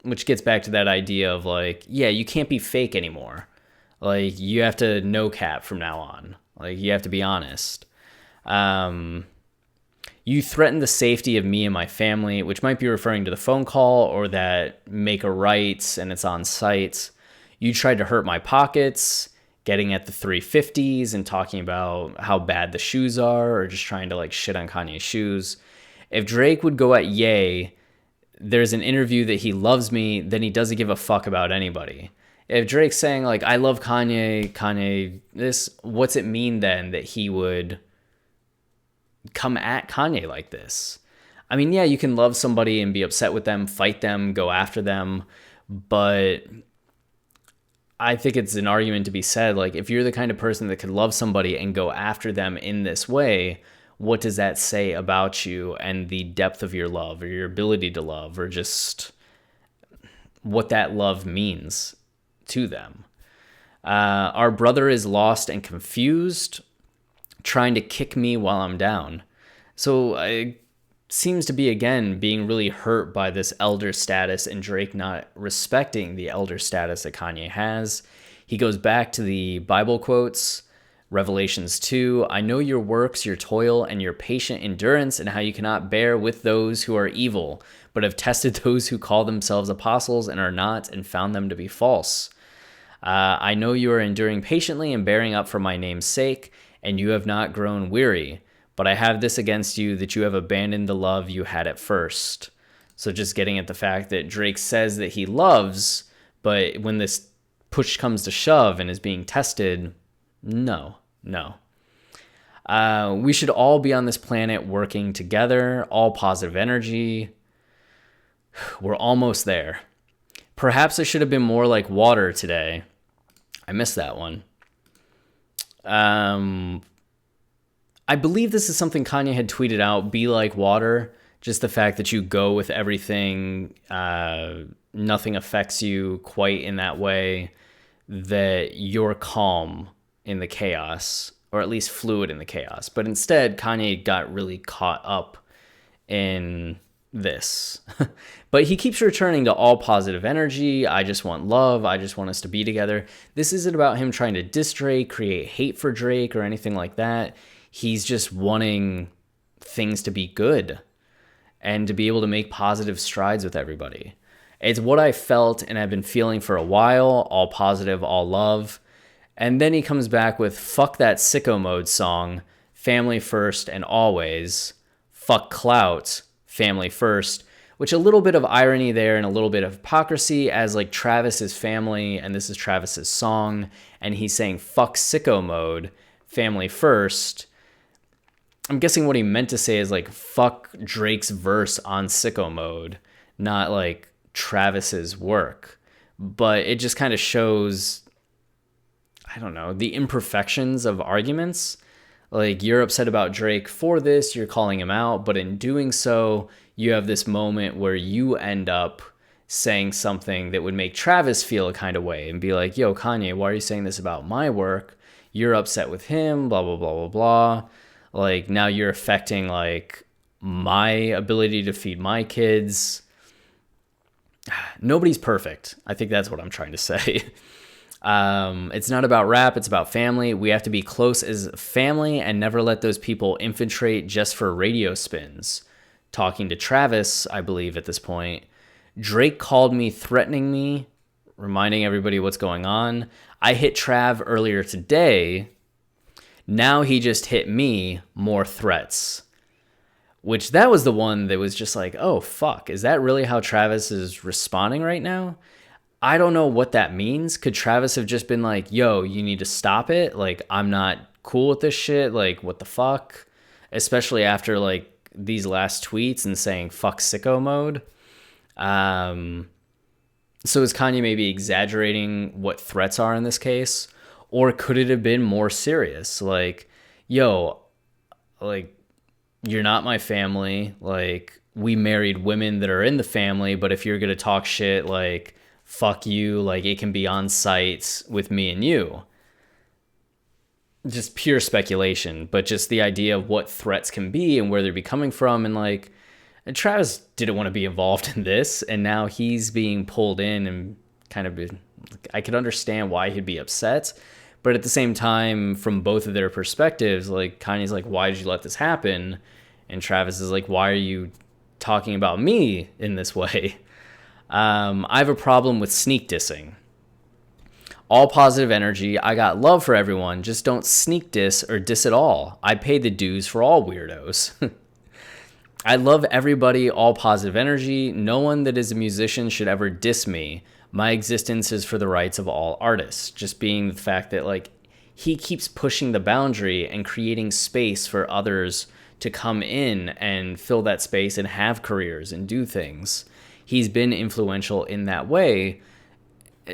Which gets back to that idea of, like, yeah, you can't be fake anymore. Like, you have to no cap from now on. Like, you have to be honest. You threaten the safety of me and my family, which might be referring to the phone call or that make a right and it's on site. You tried to hurt my pockets, getting at the 350s and talking about how bad the shoes are, or just trying to, like, shit on Kanye's shoes. If Drake would go at Ye, there's an interview that he loves me, then he doesn't give a fuck about anybody. If Drake's saying, like, I love Kanye, this, what's it mean then that he would come at Kanye like this? I mean, yeah, you can love somebody and be upset with them, fight them, go after them, but I think it's an argument to be said, like, if you're the kind of person that could love somebody and go after them in this way, what does that say about you and the depth of your love or your ability to love, or just what that love means to them? Our brother is lost and confused, trying to kick me while I'm down. So it seems to be, again, being really hurt by this elder status and Drake not respecting the elder status that Kanye has. He goes back to the Bible quotes, Revelations 2, I know your works, your toil, and your patient endurance, and how you cannot bear with those who are evil, but have tested those who call themselves apostles and are not, and found them to be false. I know you are enduring patiently and bearing up for my name's sake, and you have not grown weary. But I have this against you, that you have abandoned the love you had at first. So just getting at the fact that Drake says that he loves, but when this push comes to shove and is being tested, no. We should all be on this planet working together, all positive energy. We're almost there. Perhaps I should have been more like water today. I missed that one. I believe this is something Kanye had tweeted out, be like water. Just the fact that you go with everything, nothing affects you quite in that way, that you're calm in the chaos, or at least fluid in the chaos. But instead, Kanye got really caught up in this. But he keeps returning to all positive energy. I just want love. I just want us to be together. This isn't about him trying to diss Drake, create hate for Drake, or anything like that. He's just wanting things to be good and to be able to make positive strides with everybody. It's what I felt and I've been feeling for a while, all positive, all love. And then he comes back with fuck that sicko mode song, family first and always, fuck clout, family first, which a little bit of irony there and a little bit of hypocrisy as like Travis is family and this is Travis's song and he's saying fuck sicko mode, family first. I'm guessing what he meant to say is like fuck Drake's verse on sicko mode, not like Travis's work. But it just kind of shows, I don't know, the imperfections of arguments. Like, you're upset about Drake for this, you're calling him out, but in doing so, you have this moment where you end up saying something that would make Travis feel a kind of way and be like, yo, Kanye, why are you saying this about my work? You're upset with him, blah, blah, blah, blah, blah. Like, now you're affecting, like, my ability to feed my kids. Nobody's perfect. I think that's what I'm trying to say. It's not about rap, it's about family. We have to be close as family and never let those people infiltrate just for radio spins. Talking to Travis, I believe at this point, Drake called me threatening me, reminding everybody what's going on. I hit Trav earlier today. Now he just hit me, more threats. Which that was the one that was just like, oh, fuck. Is that really how Travis is responding right now? I don't know what that means. Could Travis have just been like, yo, you need to stop it? Like, I'm not cool with this shit. Like, what the fuck? Especially after, like, these last tweets and saying fuck sicko mode. So is Kanye maybe exaggerating what threats are in this case? Or could it have been more serious? Like, yo, like, you're not my family. Like, we married women that are in the family, but if you're going to talk shit, like, fuck you, like, it can be on site with me and you. Just pure speculation, but just the idea of what threats can be and where they'd be coming from. And, like, Travis didn't want to be involved in this, and now he's being pulled in and kind of been, I could understand why he'd be upset. But at the same time, from both of their perspectives, like, Kanye's like, why did you let this happen? And Travis is like, why are you talking about me in this way? I have a problem with sneak dissing. All positive energy. I got love for everyone. Just don't sneak diss or diss at all. I pay the dues for all weirdos. I love everybody, all positive energy. No one that is a musician should ever diss me. My existence is for the rights of all artists. Just being the fact that, like, he keeps pushing the boundary and creating space for others to come in and fill that space and have careers and do things. He's been influential in that way.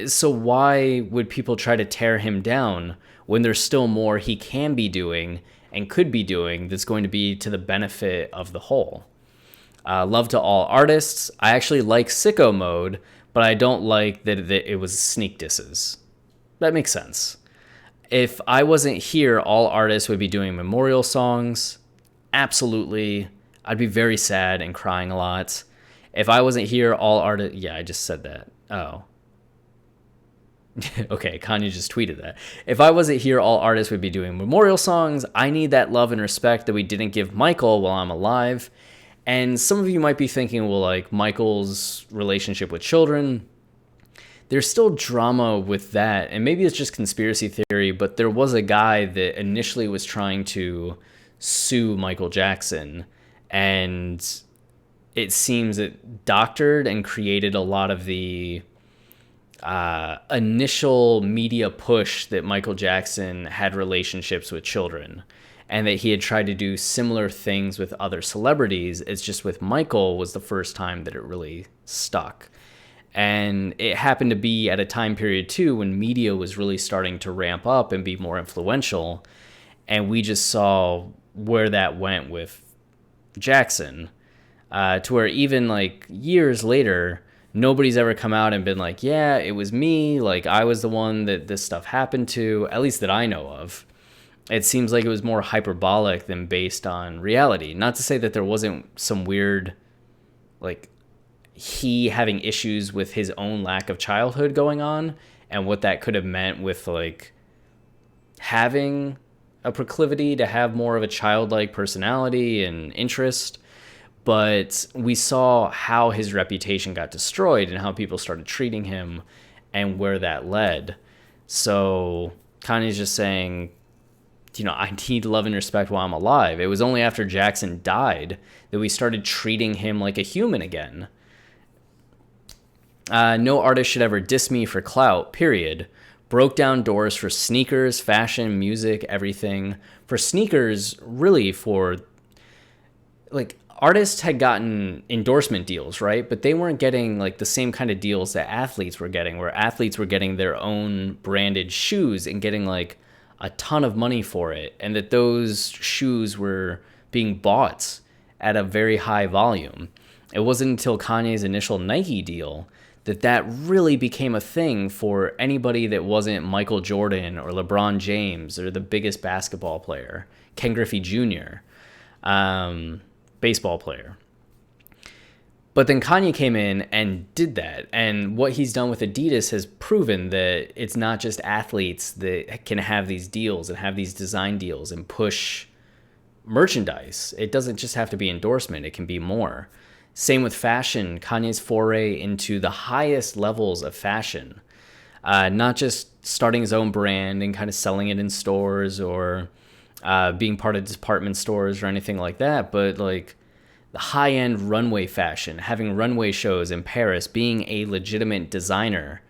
So why would people try to tear him down when there's still more he can be doing and could be doing that's going to be to the benefit of the whole? Love to all artists. I actually like sicko mode, but I don't like that it was sneak disses. That makes sense. If I wasn't here, all artists would be doing memorial songs. Absolutely. I'd be very sad and crying a lot. If I wasn't here, all artists... Yeah, I just said that. Oh. Okay, Kanye just tweeted that. If I wasn't here, all artists would be doing memorial songs. I need that love and respect that we didn't give Michael while I'm alive. And some of you might be thinking, well, like, Michael's relationship with children, there's still drama with that. And maybe it's just conspiracy theory, but there was a guy that initially was trying to sue Michael Jackson. And it seems it doctored and created a lot of the initial media push that Michael Jackson had relationships with children and that he had tried to do similar things with other celebrities. It's just with Michael was the first time that it really stuck. And it happened to be at a time period too when media was really starting to ramp up and be more influential. And we just saw where that went with Jackson, to where even like years later, nobody's ever come out and been like, yeah, it was me. Like, I was the one that this stuff happened to, at least that I know of. It seems like it was more hyperbolic than based on reality. Not to say that there wasn't some weird, like, he having issues with his own lack of childhood going on and what that could have meant with, like, having a proclivity to have more of a childlike personality and interest. But we saw how his reputation got destroyed and how people started treating him and where that led. So Kanye's just saying, you know, I need love and respect while I'm alive. It was only after Jackson died that we started treating him like a human again. No artist should ever diss me for clout, period. Broke down doors for sneakers, fashion, music, everything. For sneakers, really for, like, artists had gotten endorsement deals, right? But they weren't getting like the same kind of deals that athletes were getting, where athletes were getting their own branded shoes and getting like a ton of money for it. And that those shoes were being bought at a very high volume. It wasn't until Kanye's initial Nike deal that really became a thing for anybody that wasn't Michael Jordan or LeBron James or the biggest basketball player, Ken Griffey Jr., baseball player. But then Kanye came in and did that. And what he's done with Adidas has proven that it's not just athletes that can have these deals and have these design deals and push merchandise. It doesn't just have to be endorsement. It can be more. Same with fashion. Kanye's foray into the highest levels of fashion, not just starting his own brand and kind of selling it in stores or being part of department stores or anything like that, but like the high-end runway fashion, having runway shows in Paris, being a legitimate designer.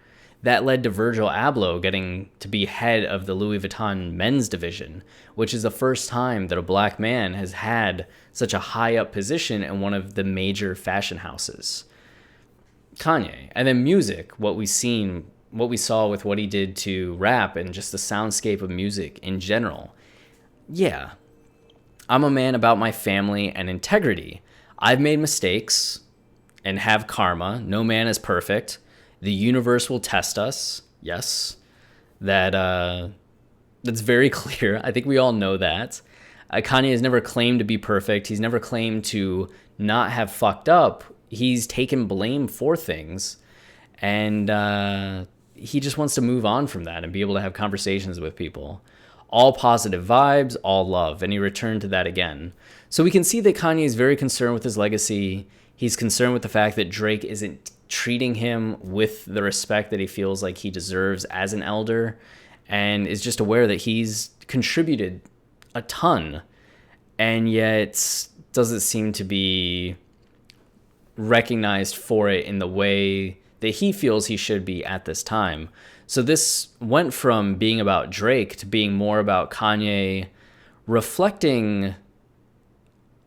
That led to Virgil Abloh getting to be head of the Louis Vuitton men's division, which is the first time that a black man has had such a high-up position in one of the major fashion houses. Kanye. And then music, what we saw with what he did to rap and just the soundscape of music in general. Yeah, I'm a man about my family and integrity. I've made mistakes and have karma. No man is perfect. The universe will test us. Yes, that's very clear. I think we all know that. Kanye has never claimed to be perfect. He's never claimed to not have fucked up. He's taken blame for things, and he just wants to move on from that and be able to have conversations with people. All positive vibes, all love. And he returned to that again. So we can see that Kanye is very concerned with his legacy. He's concerned with the fact that Drake isn't treating him with the respect that he feels like he deserves as an elder, and is just aware that he's contributed a ton and yet doesn't seem to be recognized for it in the way that he feels he should be at this time. So this went from being about Drake to being more about Kanye reflecting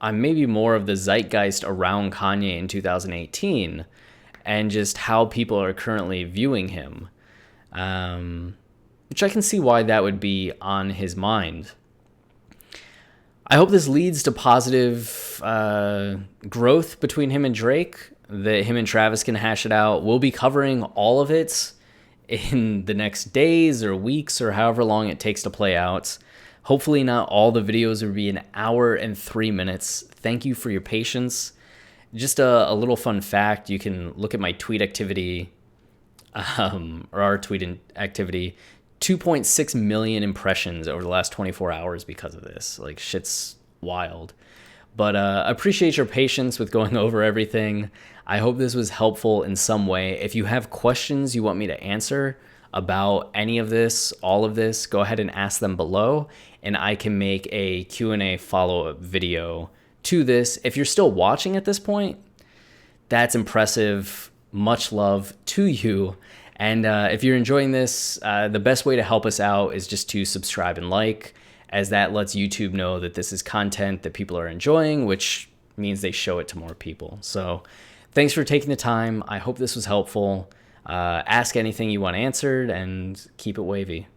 on maybe more of the zeitgeist around Kanye in 2018 and just how people are currently viewing him, which I can see why that would be on his mind. I hope this leads to positive growth between him and Drake, that him and Travis can hash it out. We'll be covering all of it in the next days or weeks or however long it takes to play out. Hopefully not all the videos will be an hour and 3 minutes. Thank you for your patience. Just a little fun fact, you can look at my tweet activity, or our tweet activity, 2.6 million impressions over the last 24 hours because of this. Like, shit's wild. But appreciate your patience with going over everything. I hope this was helpful in some way. If you have questions you want me to answer about any of this, all of this, go ahead and ask them below, and I can make a Q&A follow-up video to this. If you're still watching at this point, that's impressive. Much love to you. And if you're enjoying this, the best way to help us out is just to subscribe and like, as that lets YouTube know that this is content that people are enjoying, which means they show it to more people. So thanks for taking the time. I hope this was helpful. Ask anything you want answered and keep it wavy.